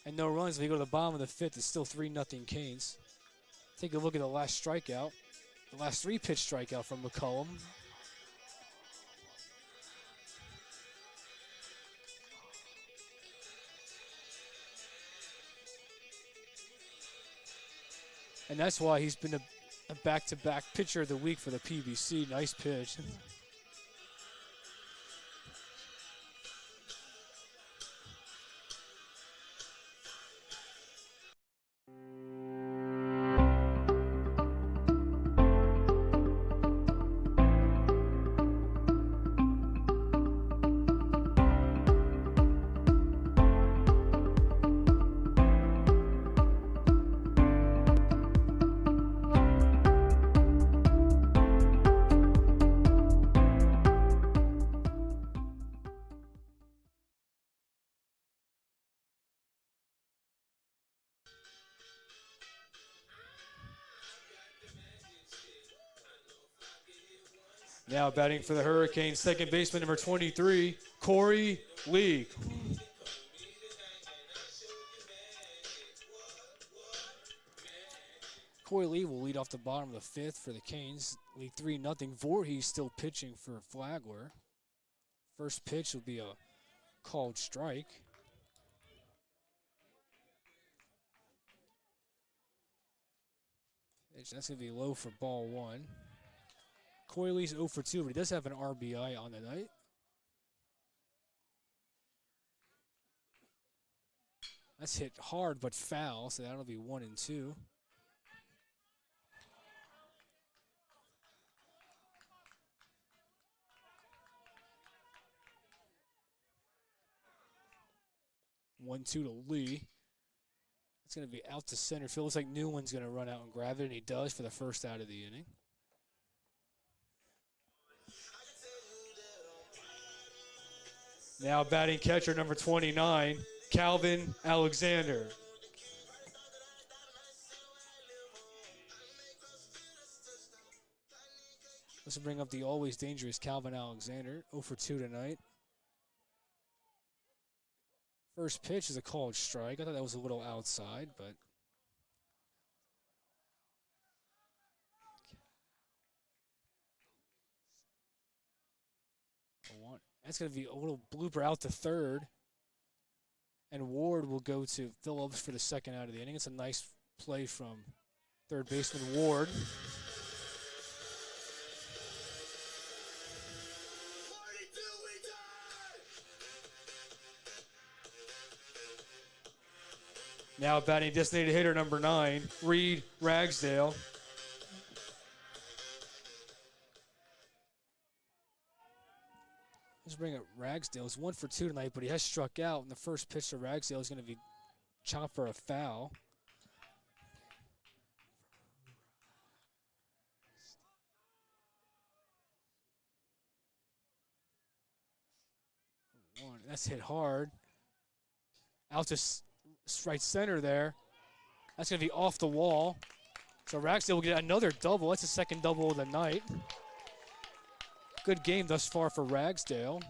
and no runs. If you go to the bottom of the 5th, it's still 3-0 Canes. Take a look at the last strikeout. The last 3-pitch strikeout from McCollum. And that's why he's been a back-to-back pitcher of the week for the PBC. Nice pitch. Now batting for the Hurricanes, second baseman number 23, Corey Lee. Corey Lee will lead off the bottom of the 5th for the Canes. Lead 3-0. Voorhees still pitching for Flagler. First pitch will be a called strike. That's going to be low for ball 1. Corey Lee's 0 for 2, but he does have an RBI on the night. That's hit hard but foul, so that'll be 1-2. To Lee. It's going to be out to center field. Looks like Newland's going to run out and grab it, and he does for the first out of the inning. Now batting catcher number 29, Calvin Alexander. Let's bring up the always dangerous Calvin Alexander, 0 for 2 tonight. First pitch is a called strike. I thought that was a little outside, but that's going to be a little blooper out to third. And Ward will go to Phillips for the second out of the inning. It's a nice play from third baseman Ward. Now batting designated hitter number 9, Reed Ragsdale. Let's bring up Ragsdale. It's 1 for 2 tonight, but he has struck out. And the first pitch to Ragsdale is going to be chopped for a foul. That's hit hard. Out to right center there. That's going to be off the wall. So Ragsdale will get another double. That's the second double of the night. Good game thus far for Ragsdale.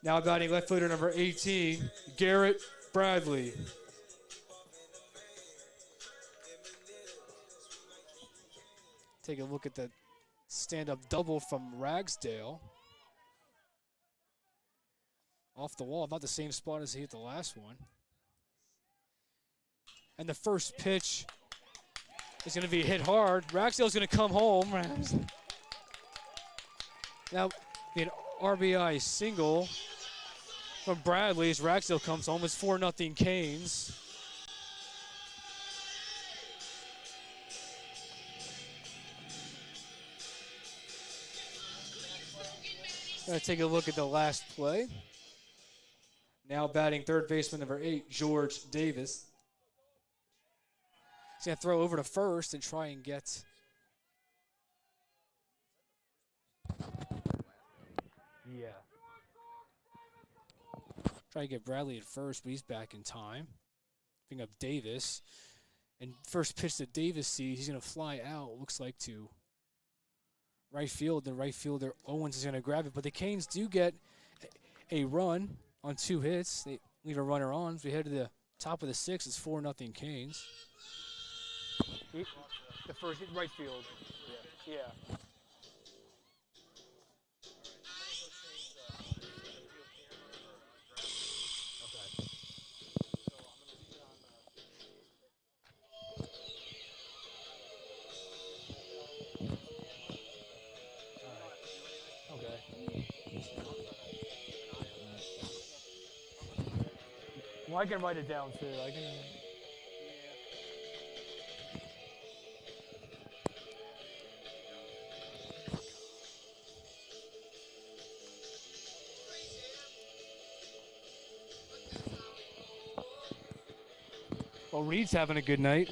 Now batting left fielder number 18, Garrett Bradley. Take a look at the stand-up double from Ragsdale. Off the wall, about the same spot as he hit the last one. And the first pitch is going to be hit hard. Ragsdale's going to come home. Now, an RBI single from Bradley as Ragsdale comes home. It's 4-0 Canes. Gonna take a look at the last play. Now batting third baseman number 8, George Davis. He's gonna throw over to first and try and get. Yeah. Try to get Bradley at first, but he's back in time. Picking up Davis. And first pitch that Davis sees, he's gonna fly out, looks like to right field. The right fielder Owens is going to grab it, but the Canes do get a run on 2 hits. They leave a runner on. As we head to the top of the 6th, it's 4-0 Canes. The first right field. Yeah. Well, I can write it down too. I can. Well, Reed's having a good night.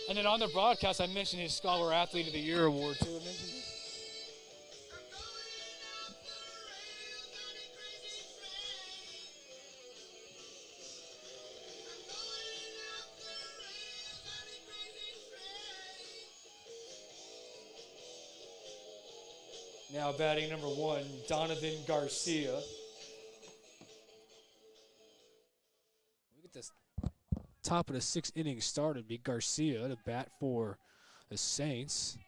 And then on the broadcast, I mentioned his Scholar Athlete of the Year award too. Now batting number 1, Donovan Garcia. Look at this. Top of the 6th inning started, be Garcia to bat for the Saints.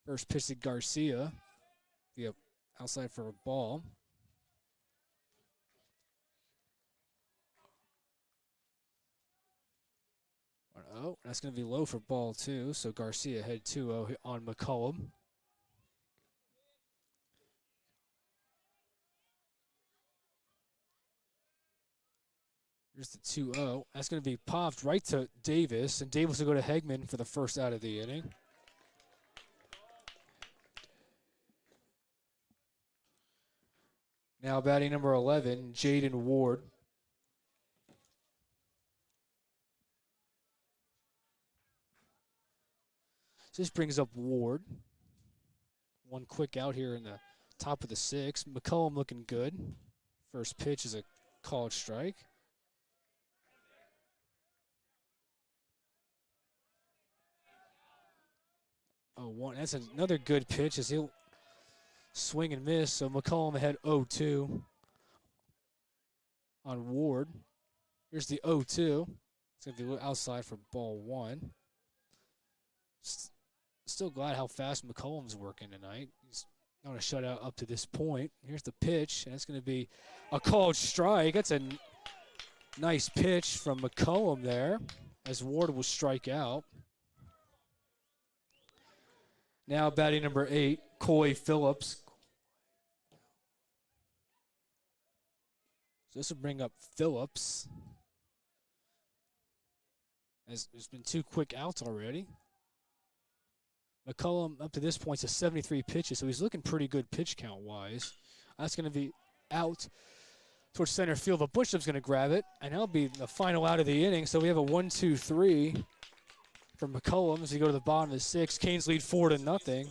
First pitch to Garcia. Yep, outside for a ball. Oh, that's going to be low for ball 2. So Garcia head 2-0 on McCollum. Here's the 2-0. That's going to be popped right to Davis, and Davis will go to Hegman for the first out of the inning. Now batting number 11, Jaden Ward. So this brings up Ward. One quick out here in the top of the 6th. McCollum looking good. First pitch is a called strike. Oh, one. That's another good pitch as he'll swing and miss. So McCollum ahead 0-2 on Ward. Here's the 0-2. It's going to be outside for ball 1. Still glad how fast McCollum's working tonight. He's not a shutout up to this point. Here's the pitch, and it's going to be a called strike. That's a nice pitch from McCollum there as Ward will strike out. Now batting number 8, Coy Phillips. So this will bring up Phillips. As there's been 2 quick outs already. McCullum up to this point is 73 pitches, so he's looking pretty good pitch count wise. That's going to be out towards center field. The Bishop's going to grab it, and that'll be the final out of the inning. So we have a 1-2-3 from McCullum as we go to the bottom of the 6th. Canes lead 4-0.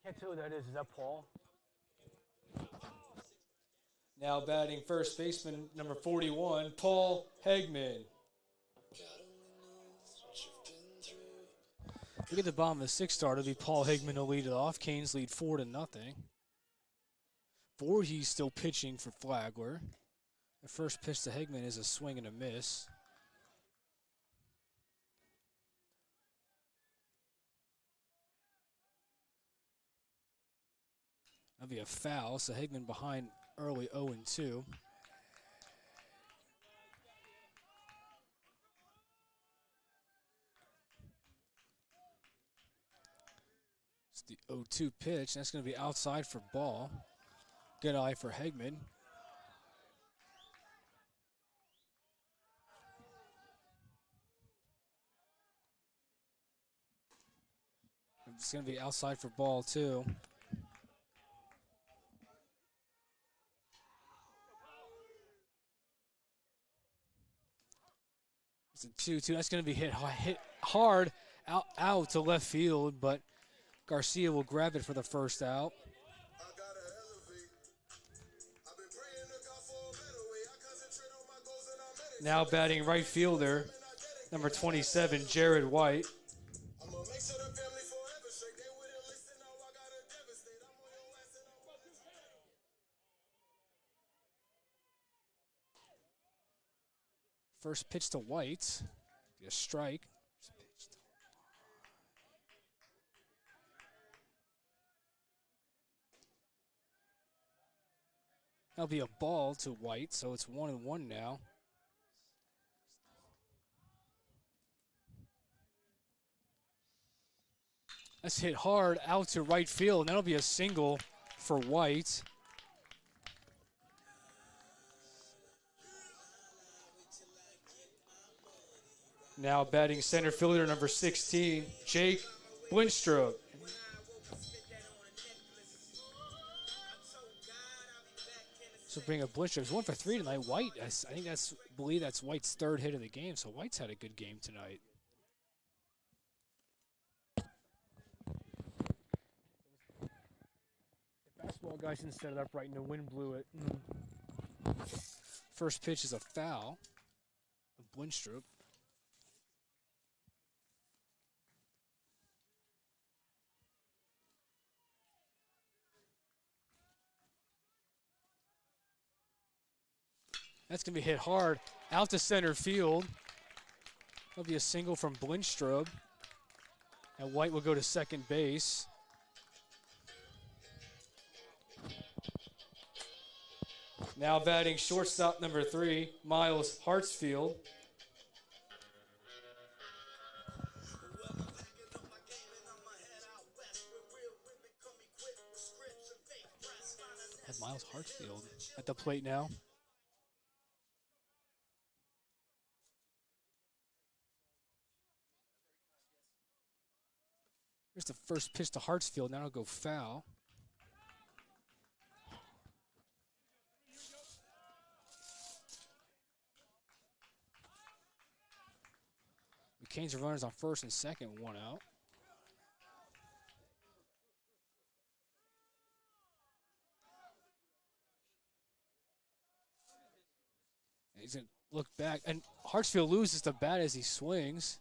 Can't tell who that is. Is that Paul? Now batting first baseman, number 41, Paul Hegman. Look at the bottom of the 6th start. It'll be Paul Hegman to lead it off. Canes lead 4-0. Voorhees still pitching for Flagler. The first pitch to Hegman is a swing and a miss. That'll be a foul, so Hegman behind early 0-2. It's the 0-2 pitch. That's going to be outside for ball. Good eye for Hegman. It's going to be outside for ball, too. It's a 2-2. That's going to be hit hard out to left field, but Garcia will grab it for the first out. Now batting right fielder, number 27, Jared White. First pitch to White, a strike. That'll be a ball to White, so it's 1-1 now. That's hit hard out to right field, and that'll be a single for White. Now batting center fielder number 16, Jake Blinstrup. So bring up Blinstrup. He's 1 for 3 tonight. White, I believe that's White's 3rd hit of the game. So White's had a good game tonight. The basketball guys didn't set it up right, and the wind blew it. First pitch is a foul of Blinstrup. That's going to be hit hard out to center field. That'll be a single from Blinstrup. And White will go to second base. Now batting shortstop number 3, Miles Hartsfield. Has Miles Hartsfield at the plate now. Here's the first pitch to Hartsfield. Now it'll go foul. Canes are runners on first and second, 1 out. He's going to look back, and Hartsfield loses the bat as he swings.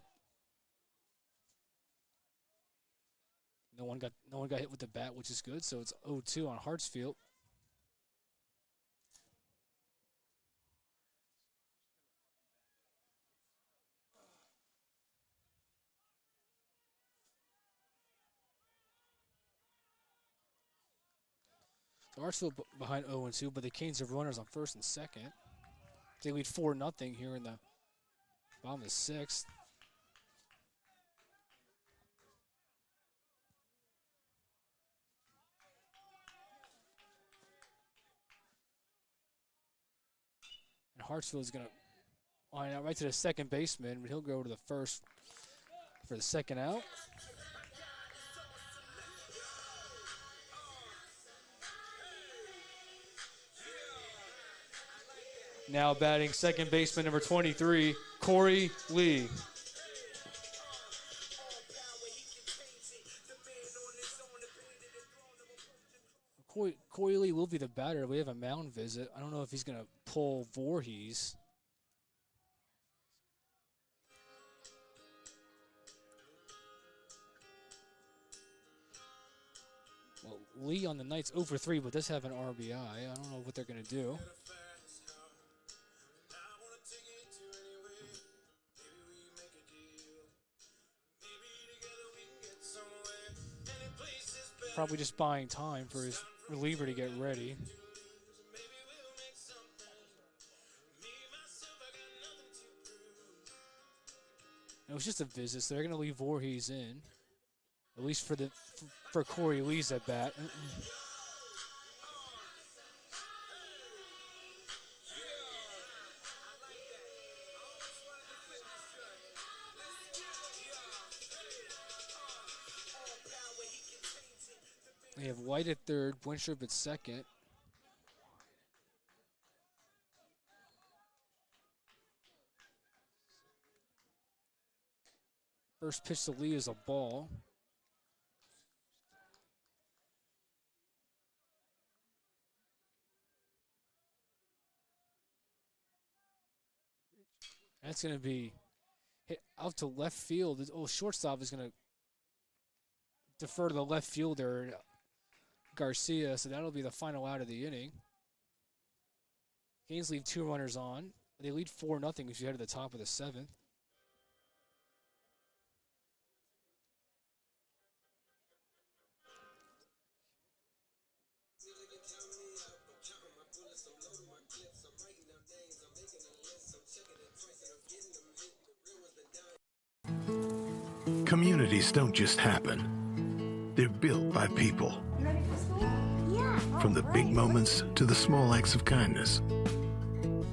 No one got hit with the bat, which is good, so it's 0-2 on Hartsfield. So Hartsfield behind 0-2, but the Canes have runners on first and second. They lead 4-0 here in the bottom of the sixth. And Hartsfield is going to line out right to the second baseman, but he'll go to the first for the second out. Now batting second baseman number 23, Corey Lee. Corey Lee will be the batter. We have a mound visit. I don't know if he's going to pull Voorhees. Well, Lee on the night's 0 for 3, but does have an RBI. I don't know what they're going to do. Probably just buying time for his reliever to get ready. It was just a visit, so they're going to leave Voorhees in, at least for Corey Lee's at bat. They have White at third, Winstrup at second. First pitch to Lee is a ball. That's going to be hit out to left field. Oh, shortstop is going to defer to the left fielder, Garcia, so that'll be the final out of the inning. Canes leave 2 runners on. They lead 4-0 as you head to the top of the 7th. Communities don't just happen. They're built by people. From the big moments to the small acts of kindness.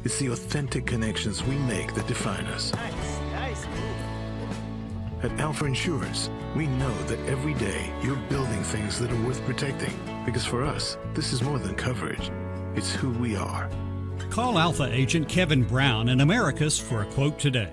It's the authentic connections we make that define us. Nice move. At Alpha Insurance, we know that every day you're building things that are worth protecting. Because for us, this is more than coverage. It's who we are. Call Alpha agent Kevin Brown in Americus for a quote today.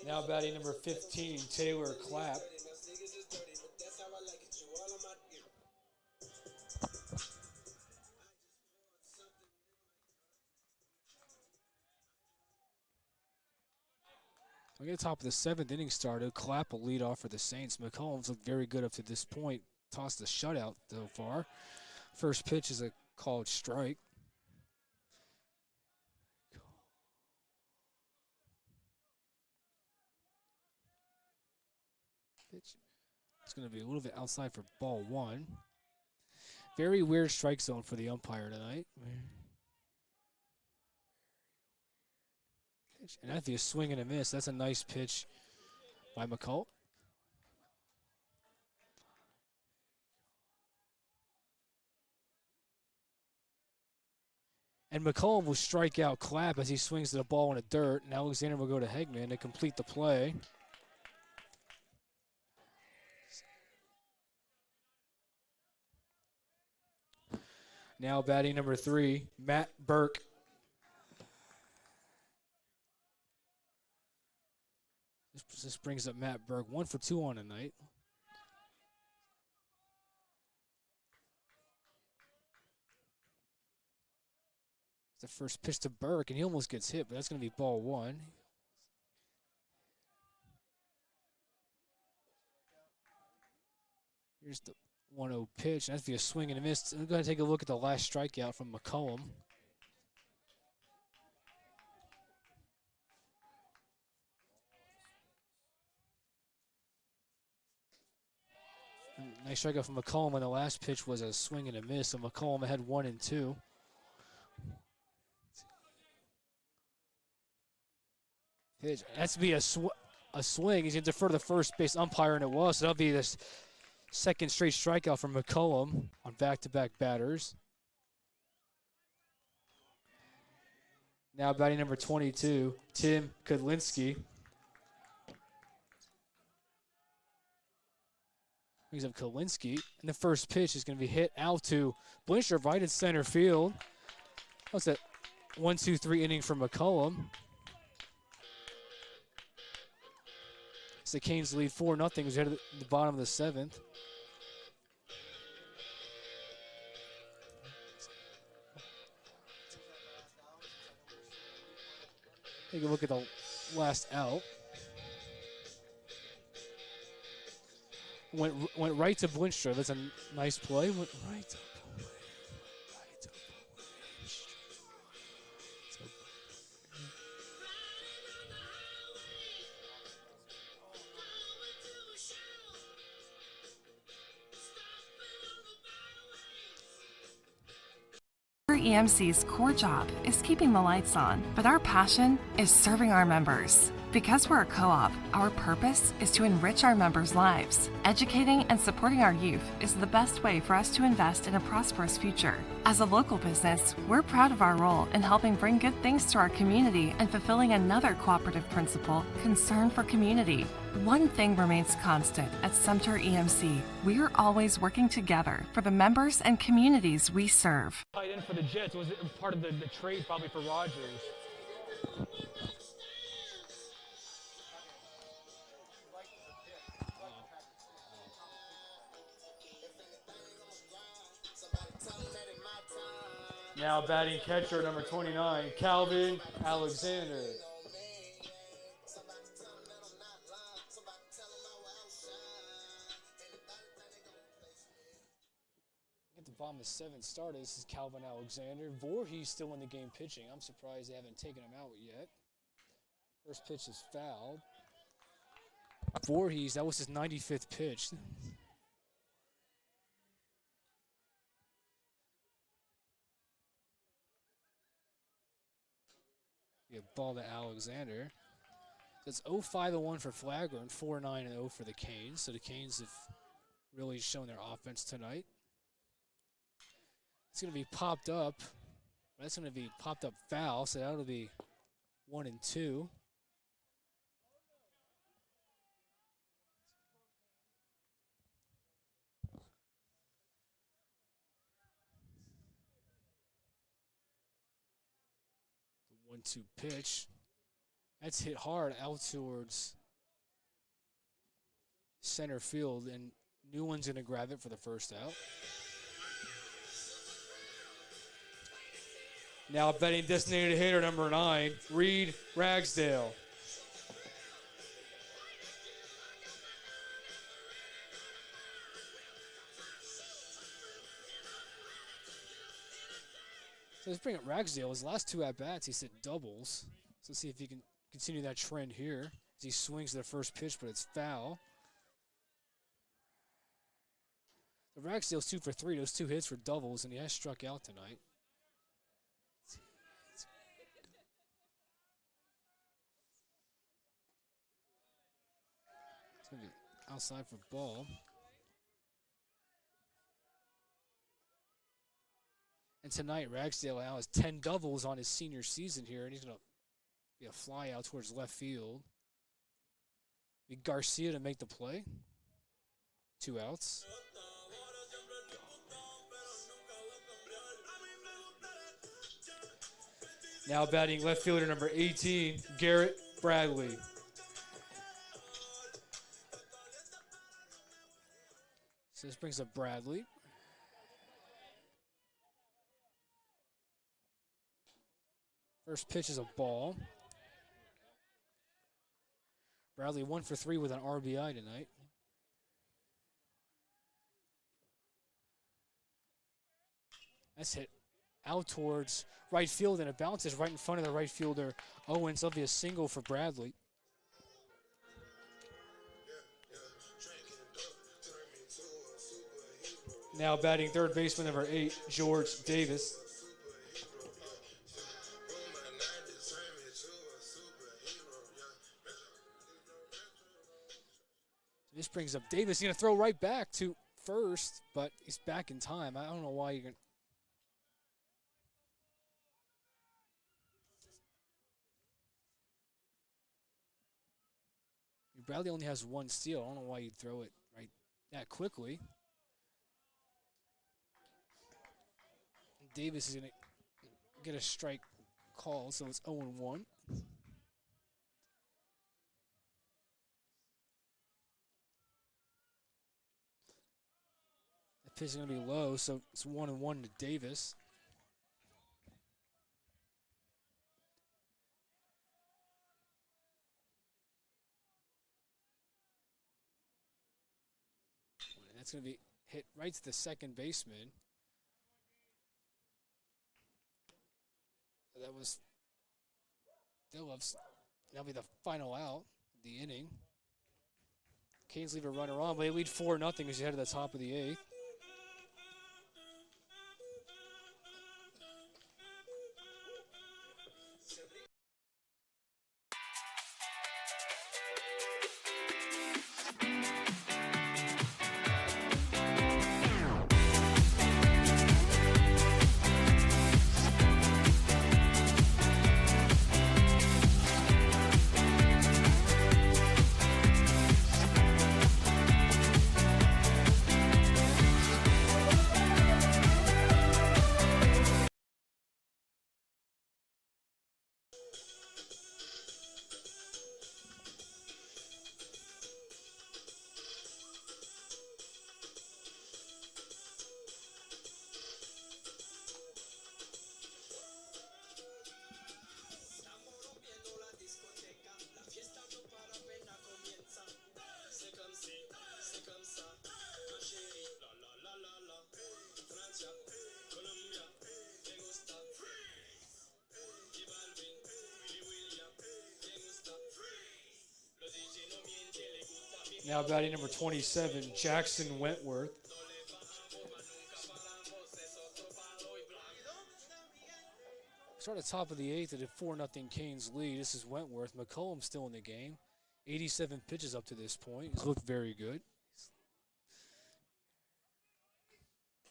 Now batting number 15, Taylor Clapp. We get the top of the 7th inning started. Clapp will lead off for the Saints. McCollum's looked very good up to this point. Tossed a shutout so far. First pitch is a called strike. Pitch. It's going to be a little bit outside for ball one. Very weird strike zone for the umpire tonight. Pitch. And that'd be a swing and a miss. That's a nice pitch by McCall. And McCollum will strike out Clapp as he swings to the ball in the dirt. And Alexander will go to Hegman to complete the play. Now batting number 3, Matt Burke. This brings up Matt Burke, 1 for 2 on the night. The first pitch to Burke, and he almost gets hit, but that's going to be ball 1. Here's the 1-0 pitch. That's be a swing and a miss. I'm going to take a look at the last strikeout from McCollum. Nice strikeout from McCollum, and the last pitch was a swing and a miss. So McCollum had 1 and 2. Pitch. That's to be a swing. He's going to defer to the first base umpire, and it was. So that'll be this second straight strikeout from McCollum on back-to-back batters. Now batting number 22, Tim Kudlinski. Brings up Kudlinski, and the first pitch is going to be hit out to Blincher right in center field. What's that? 1-2-3 inning for McCollum. The Canes lead 4-0 as we head to the bottom of the 7th. Take a look at the last out. Went right to Blinster. That's a nice play. Went right to EMC's core job is keeping the lights on, but our passion is serving our members. Because we're a co-op, our purpose is to enrich our members' lives. Educating and supporting our youth is the best way for us to invest in a prosperous future. As a local business, we're proud of our role in helping bring good things to our community and fulfilling another cooperative principle, concern for community. One thing remains constant at Sumter EMC. We're always working together for the members and communities we serve. Tight end for the Jets. Was it part of the trade probably for Rogers? Now batting catcher number 29, Calvin Alexander. At the bottom of the 7th started, this is Calvin Alexander. Voorhees still in the game pitching. I'm surprised they haven't taken him out yet. First pitch is fouled. Voorhees, that was his 95th pitch. Ball to Alexander. That's 0-5-1 for Flagler and 4-9-0 for the Canes. So the Canes have really shown their offense tonight. It's going to be popped up. That's going to be popped up foul, so that'll be 1 and 2. The 1-2 pitch. That's hit hard out towards center field, and Newland's going to grab it for the first out. Now betting designated hitter number 9, Reed Ragsdale. So let's bring up Ragsdale. His last 2 at-bats, he hit doubles. So let's see if he can continue that trend here as he swings to the first pitch, but it's foul. So Ragsdale's 2 for 3. Those 2 hits were doubles, and he has struck out tonight. It's going to be outside for ball. And tonight, Ragsdale now has 10 doubles on his senior season here, and he's going to be a fly out towards left field. Be Garcia to make the play. 2 outs. Now batting left fielder number 18, Garrett Bradley. So this brings up Bradley. First pitch is a ball. Bradley 1 for 3 with an RBI tonight. That's hit out towards right field, and it bounces right in front of the right fielder, Owens. That'll be a single for Bradley. Now batting third baseman number 8, George Davis. This brings up Davis. He's going to throw right back to first, but he's back in time. I don't know why you're going to. Bradley only has 1 steal. I don't know why you'd throw it right that quickly. Davis is going to get a strike call, so it's 0-1. The pitch is going to be low, so it's 1-1 to Davis. That's going to be hit right to the second baseman. That was Phillips. That'll be the final out of the inning. Canes leave a runner on, but they lead 4-0 as you head to the top of the 8th. Now batting number 27, Jackson Wentworth. Start at the top of the 8th at a 4-0 Canes lead. This is Wentworth. McCollum still in the game. 87 pitches up to this point. He's looked very good.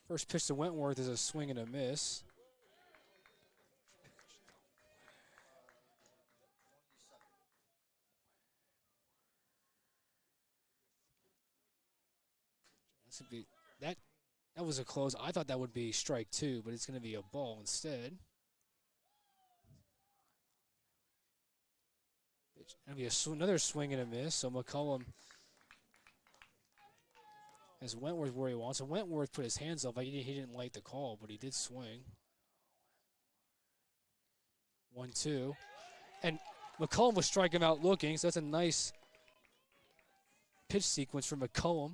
First pitch to Wentworth is a swing and a miss. That was a close. I thought that would be strike 2, but it's going to be a ball instead. It's going to be another swing and a miss. So McCollum has Wentworth where he wants. So Wentworth put his hands up. He didn't like the call, but he did swing. 1-2. And McCollum was striking him out looking, so that's a nice pitch sequence for McCollum.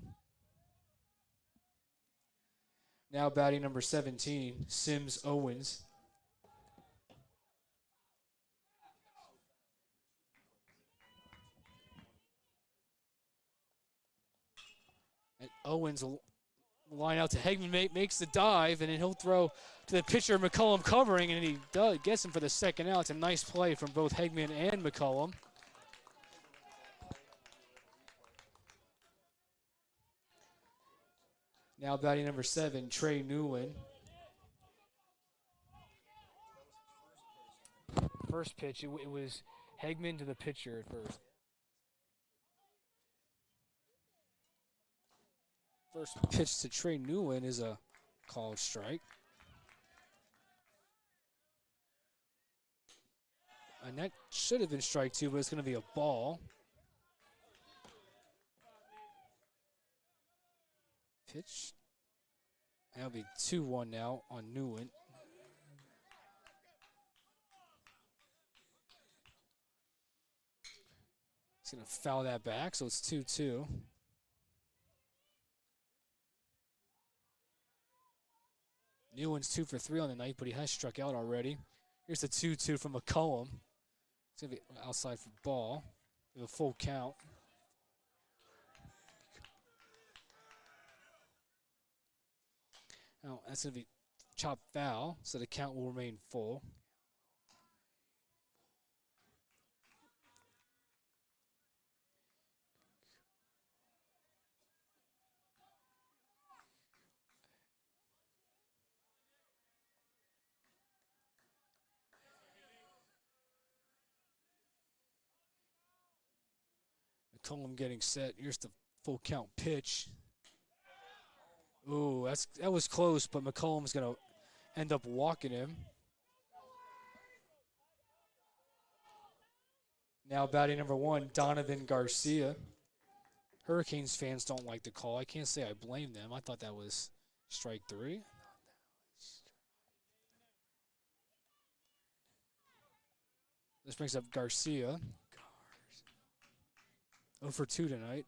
Now batting number 17, Sims Owens. And Owens Line out to Hegman, makes the dive, and then he'll throw to the pitcher, McCullum covering, and he gets him for the second out. It's a nice play from both Hegman and McCullum. Now batting number 7, Trey Newland. First pitch, it was Hegman to the pitcher at first. First pitch to Trey Newland is a called strike. And that should have been strike 2, but it's going to be a ball. Pitch. That'll be 2-1 now on Newland. He's going to foul that back, so it's 2-2. Newland's 2 for 3 on the night, but he has struck out already. Here's the 2-2 from McCullum. It's going to be outside for ball with a full count. Now, that's going to be chopped foul, so the count will remain full. McCullum getting set. Here's the full count pitch. Ooh, that was close, but McCullum's going to end up walking him. Now batting number 1, Donovan Garcia. Hurricanes fans don't like the call. I can't say I blame them. I thought that was strike 3. This brings up Garcia. 0 for 2 tonight.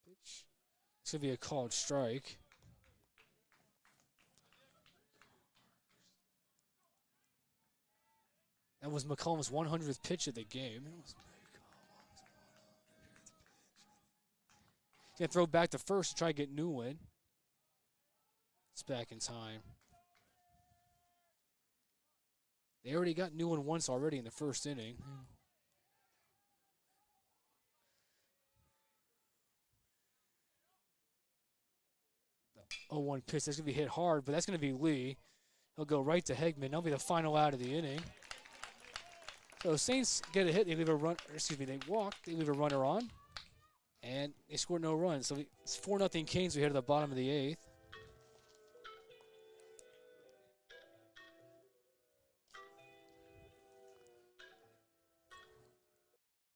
Pitch. It's going to be a called strike. That was McCullum's 100th pitch of the game. He's going to throw back to first to try to get Newland. It's back in time. They already got Newland once already in the first inning. 0-1 pitch. That's going to be hit hard, but that's going to be Lee. He'll go right to Hegman. That'll be the final out of the inning. So Saints get a hit. They leave a run. Excuse me. They walk. They leave a runner on, and they score no runs. So it's 4-0 Canes. We head to the bottom of the 8th.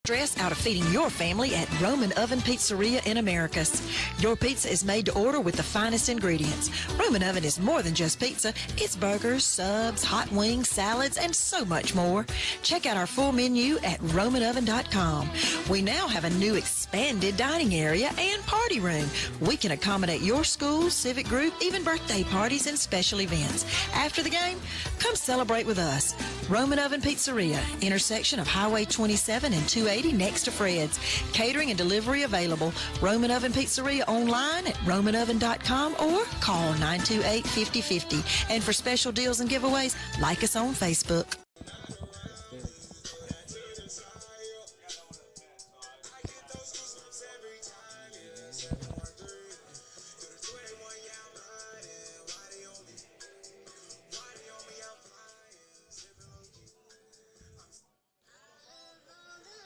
Stress out of feeding your family at Roman Oven Pizzeria in Americus. Your pizza is made to order with the finest ingredients. Roman Oven is more than just pizza. It's burgers, subs, hot wings, salads, and so much more. Check out our full menu at romanoven.com. We now have a new expanded dining area and party room. We can accommodate your school, civic group, even birthday parties and special events. After the game, come celebrate with us. Roman Oven Pizzeria, intersection of Highway 27 and 280 next to Fred's. Catering and delivery available. Roman Oven Pizzeria online at romanoven.com or call 928-5050. And for special deals and giveaways, like us on Facebook.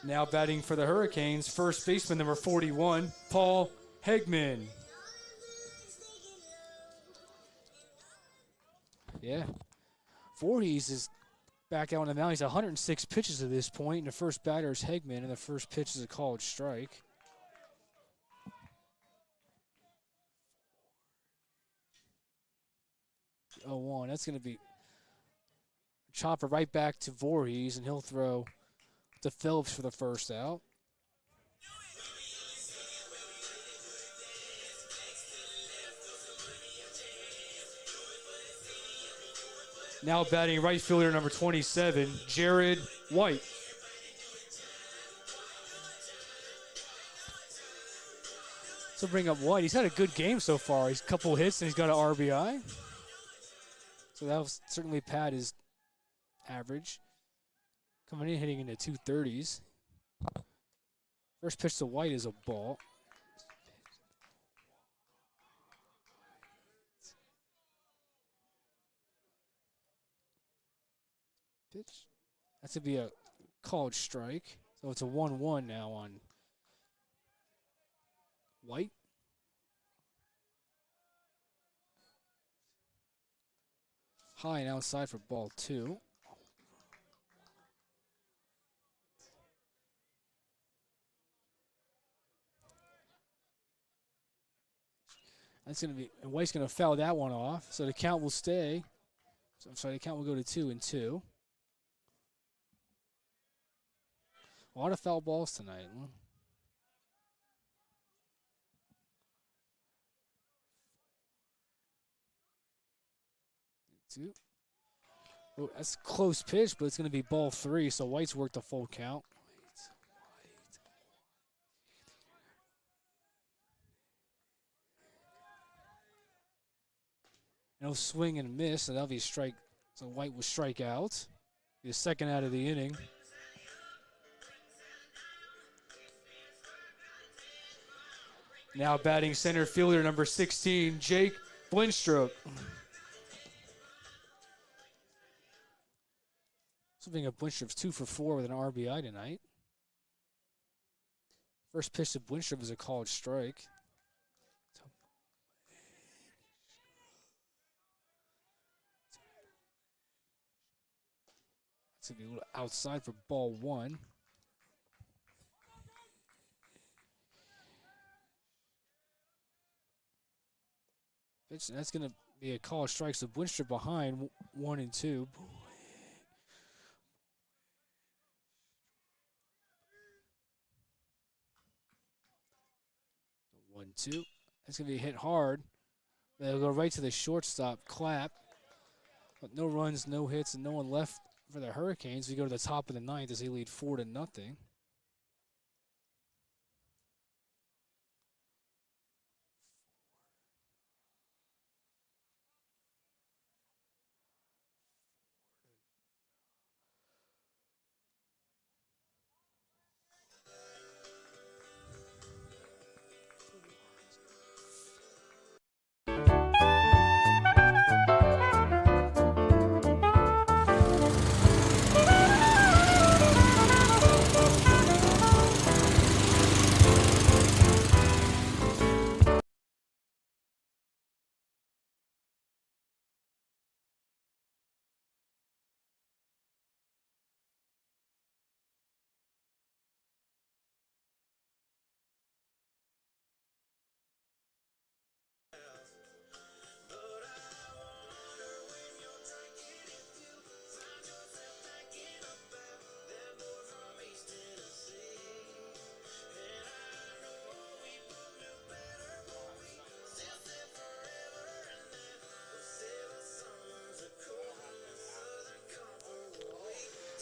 Now batting for the Hurricanes, first baseman number 41, Paul Hegman. Yeah. Voorhees is back out on the mound. He's 106 pitches at this point, and the first batter is Hegman, and the first pitch is a called strike. Oh, 1. That's going to be chopper right back to Voorhees, and he'll throw to Phillips for the first out. Now batting right fielder number 27, Jared White. So bring up White. He's had a good game so far. He's a couple hits and he's got an RBI. So that will certainly pad his average. Coming in, hitting into 230s. First pitch to White is a ball. Pitch. That's to be a called strike. So it's a 1-1 now on White. High and outside for ball 2. That's going to be, and White's going to foul that one off. So the count will stay. So, I'm sorry, the count will go to 2-2. A lot of foul balls tonight. Two. Oh, that's a close pitch, but it's going to be ball 3, so White's worked a full count. No swing and miss, so that'll be a strike. So White will strike out. Be the second out of the inning. Now batting center fielder number 16, Jake Blinstrup. Something of Blinstrup's 2 for 4 with an RBI tonight. First pitch to Blinstrup is a called strike. It's going to be a little outside for ball 1. Pitch, that's going to be a called strike. So Blinstrup behind 1-2. 1-2. That's going to be hit hard. They'll go right to the shortstop, Clapp. But no runs, no hits, and no one left for the Hurricanes. We go to the top of the 9th as they lead 4-0.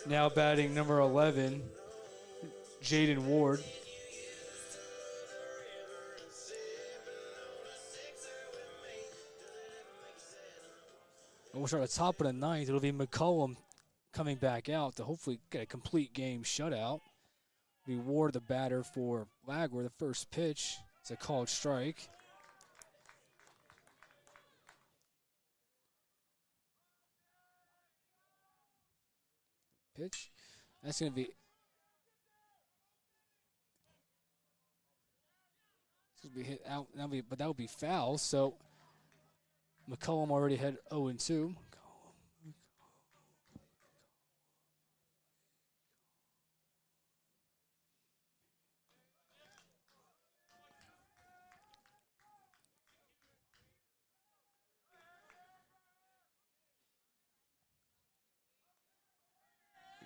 Now batting number 11, Jaden Ward. And we'll start at the top of the 9th. It'll be McCollum coming back out to hopefully get a complete game shutout. It'll be Ward the batter for Flagler. The first pitch, it's a called strike. Pitch. That's going to be hit out. But that would be foul. So McCollum already had 0-2.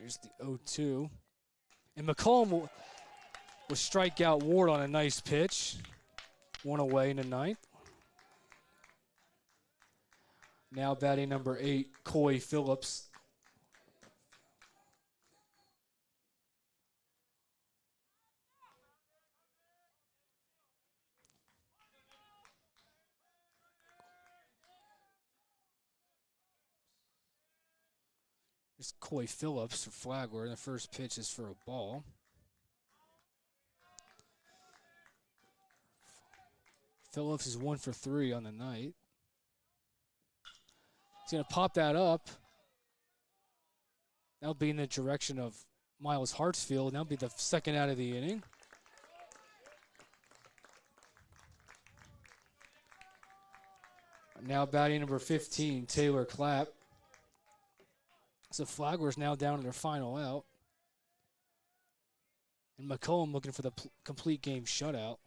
Here's the 0-2. And McCollum will strike out Ward on a nice pitch. One away in the 9th. Now batting number 8, Coy Phillips. There's Coy Phillips for Flagler, and the first pitch is for a ball. Phillips is 1 for 3 on the night. He's going to pop that up. That'll be in the direction of Miles Hartsfield. That'll be the second out of the inning. Now batting number 15, Taylor Clapp. So Flagler's now down to their final out. And McCollum looking for the complete game shutout.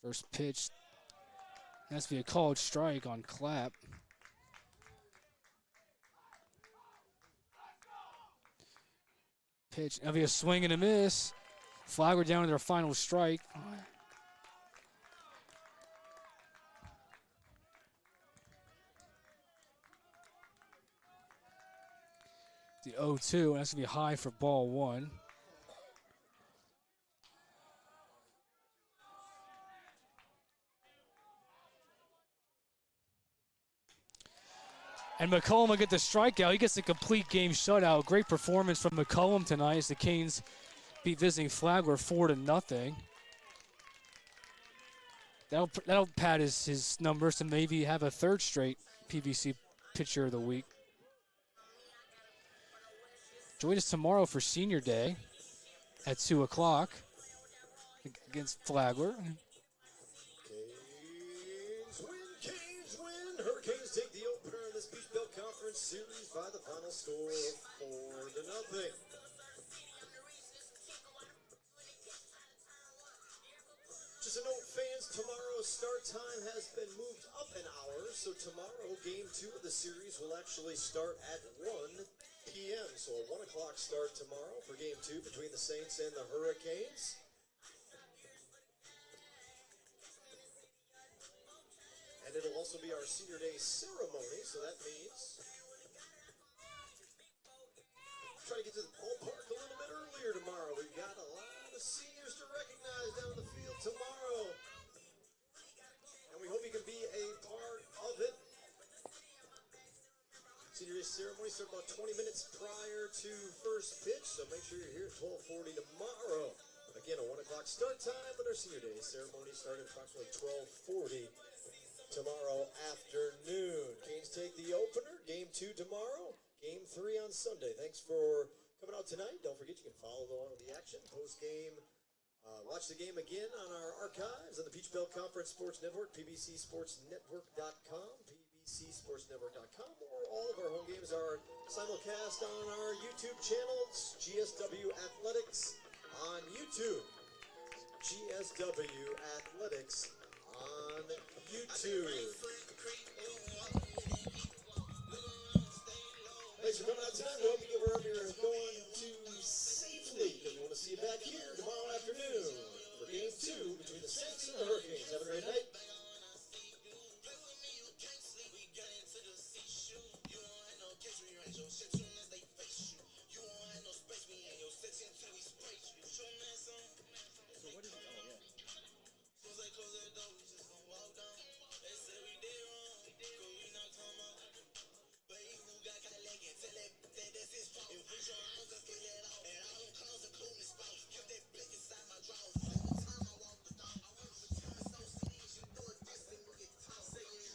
First pitch has to be a called strike on Clapp. Pitch, that'll be a swing and a miss. Flagler down to their final strike. The 0-2, and that's going to be high for ball 1. And McCollum will get the strikeout. He gets a complete game shutout. Great performance from McCollum tonight as the Canes beat visiting Flagler 4-0. That'll pad his numbers to maybe have a third straight PBC pitcher of the week. Join us tomorrow for Senior Day at 2 o'clock against Flagler. Canes win. Hurricanes take the opener in this Peach Belt Conference Series by the final score of 4-0. Just a note, fans, tomorrow's start time has been moved up an hour, so tomorrow, Game 2 of the series will actually start at 1 p.m. So a 1 o'clock start tomorrow for Game 2 between the Saints and the Hurricanes. And it'll also be our Senior Day ceremony, so that means try to get to the ballpark a little bit earlier tomorrow. We've got a lot of seniors to recognize down the field tomorrow. And we hope you can be a part of it. Senior Day ceremony starts about 20 minutes prior to first pitch, so make sure you're here at 12:40 tomorrow. Again, a 1 o'clock start time, but our Senior Day ceremony started approximately 12:40 tomorrow afternoon. Canes take the opener. Game 2 tomorrow. Game 3 on Sunday. Thanks for coming out tonight. Don't forget you can follow the action post-game. Watch the game again on our archives on the Peach Belt Conference Sports Network, pbcsportsnetwork.com, pbcsportsnetwork.com, or all of our home games are simulcast on our YouTube channel. It's GSW Athletics on YouTube. GSW Athletics on YouTube. Thanks for coming out tonight. We hope you get wherever you're going to safely, because we want to see you back here tomorrow afternoon for Game 2 between the Saints and the Hurricanes. Have a great night.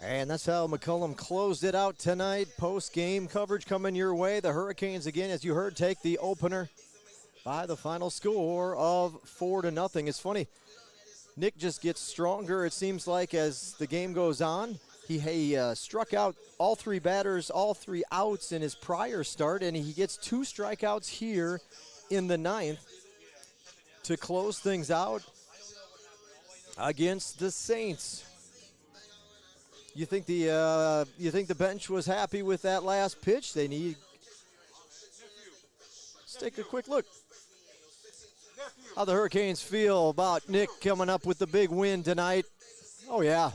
And that's how McCollum closed it out tonight. Post-game coverage coming your way. The Hurricanes, again, as you heard, take the opener by the final score of 4-0. It's funny, Nick just gets stronger, it seems like, as the game goes on. He struck out all 3 batters, all 3 outs in his prior start, and he gets 2 strikeouts here in the 9th to close things out against the Saints. You think the bench was happy with that last pitch? Let's take a quick look. How the Hurricanes feel about Nick coming up with the big win tonight. Oh yeah.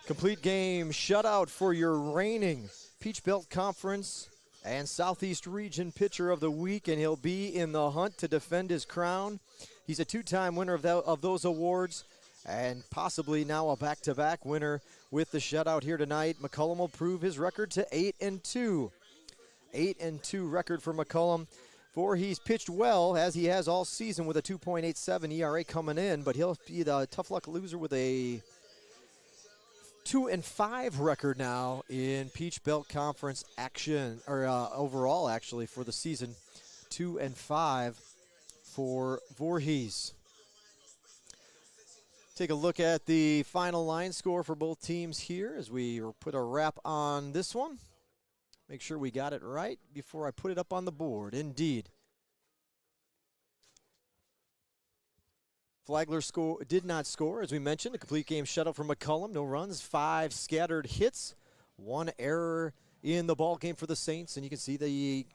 Complete game shutout for your reigning Peach Belt Conference and Southeast Region Pitcher of the Week, and he'll be in the hunt to defend his crown. He's a 2-time winner of those awards. and possibly now a back-to-back winner with the shutout here tonight. McCollum will prove his record to 8-2. 8-2 record for McCollum. Voorhees pitched well, as he has all season, with a 2.87 ERA coming in, but he'll be the tough luck loser with a 2-5 record now in Peach Belt Conference action, or overall actually for the season. 2-5 for Voorhees. Take a look at the final line score for both teams here as we put a wrap on this one. Make sure we got it right before I put it up on the board. Indeed. Flagler did not score, as we mentioned. A complete game shutout for McCollum. No runs, 5 scattered hits, 1 error in the ball game for the Saints. And you can see the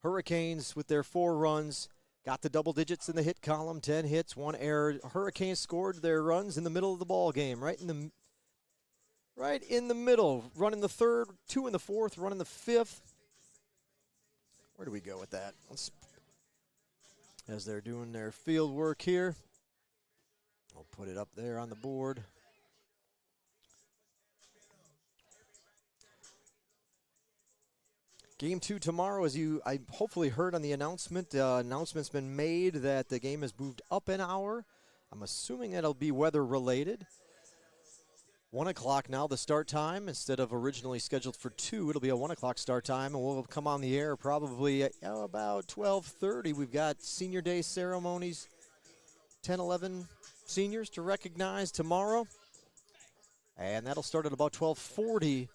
Hurricanes with their 4 runs got the double digits in the hit column. 10 hits, 1 error. Hurricanes scored their runs in the middle of the ball game, right in the middle. Running the third, 2 in the fourth, running the fifth. Where do we go with that? As they're doing their field work here, I'll put it up there on the board. Game 2 tomorrow, as I hopefully heard on the announcement. Announcement's been made that the game has moved up an hour. I'm assuming it'll be weather related. 1 o'clock now, the start time. Instead of originally scheduled for 2, it'll be a 1 o'clock start time, and we'll come on the air probably about 12:30. We've got senior day ceremonies, 10, 11 seniors to recognize tomorrow, and that'll start at about 12:40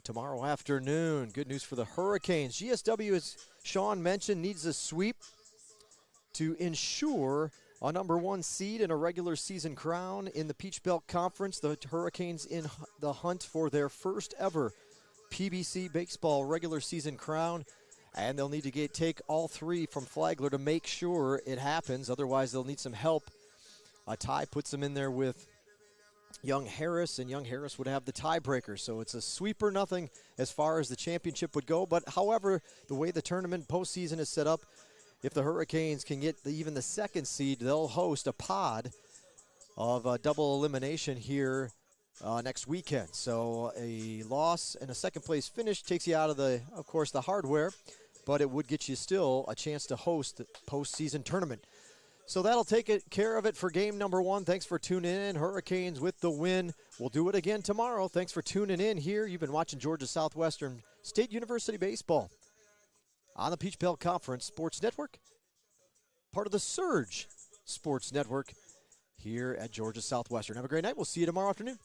tomorrow afternoon. Good news for the Hurricanes. GSW, as Sean mentioned, needs a sweep to ensure a number 1 seed and a regular season crown in the Peach Belt Conference. The Hurricanes in the hunt for their first ever PBC baseball regular season crown. And they'll need to take all 3 from Flagler to make sure it happens. Otherwise, they'll need some help. A tie puts them in there with Young Harris, and Young Harris would have the tiebreaker. So it's a sweep or nothing as far as the championship would go. But however, the way the tournament postseason is set up, if the Hurricanes can get even the 2nd seed, they'll host a pod of double elimination here next weekend. So a loss and a 2nd place finish takes you out of of course, the hardware, but it would get you still a chance to host the postseason tournament. So that'll take care of it for game number 1. Thanks for tuning in. Hurricanes with the win. We'll do it again tomorrow. Thanks for tuning in here. You've been watching Georgia Southwestern State University Baseball on the Peach Belt Conference Sports Network, part of the Surge Sports Network here at Georgia Southwestern. Have a great night. We'll see you tomorrow afternoon.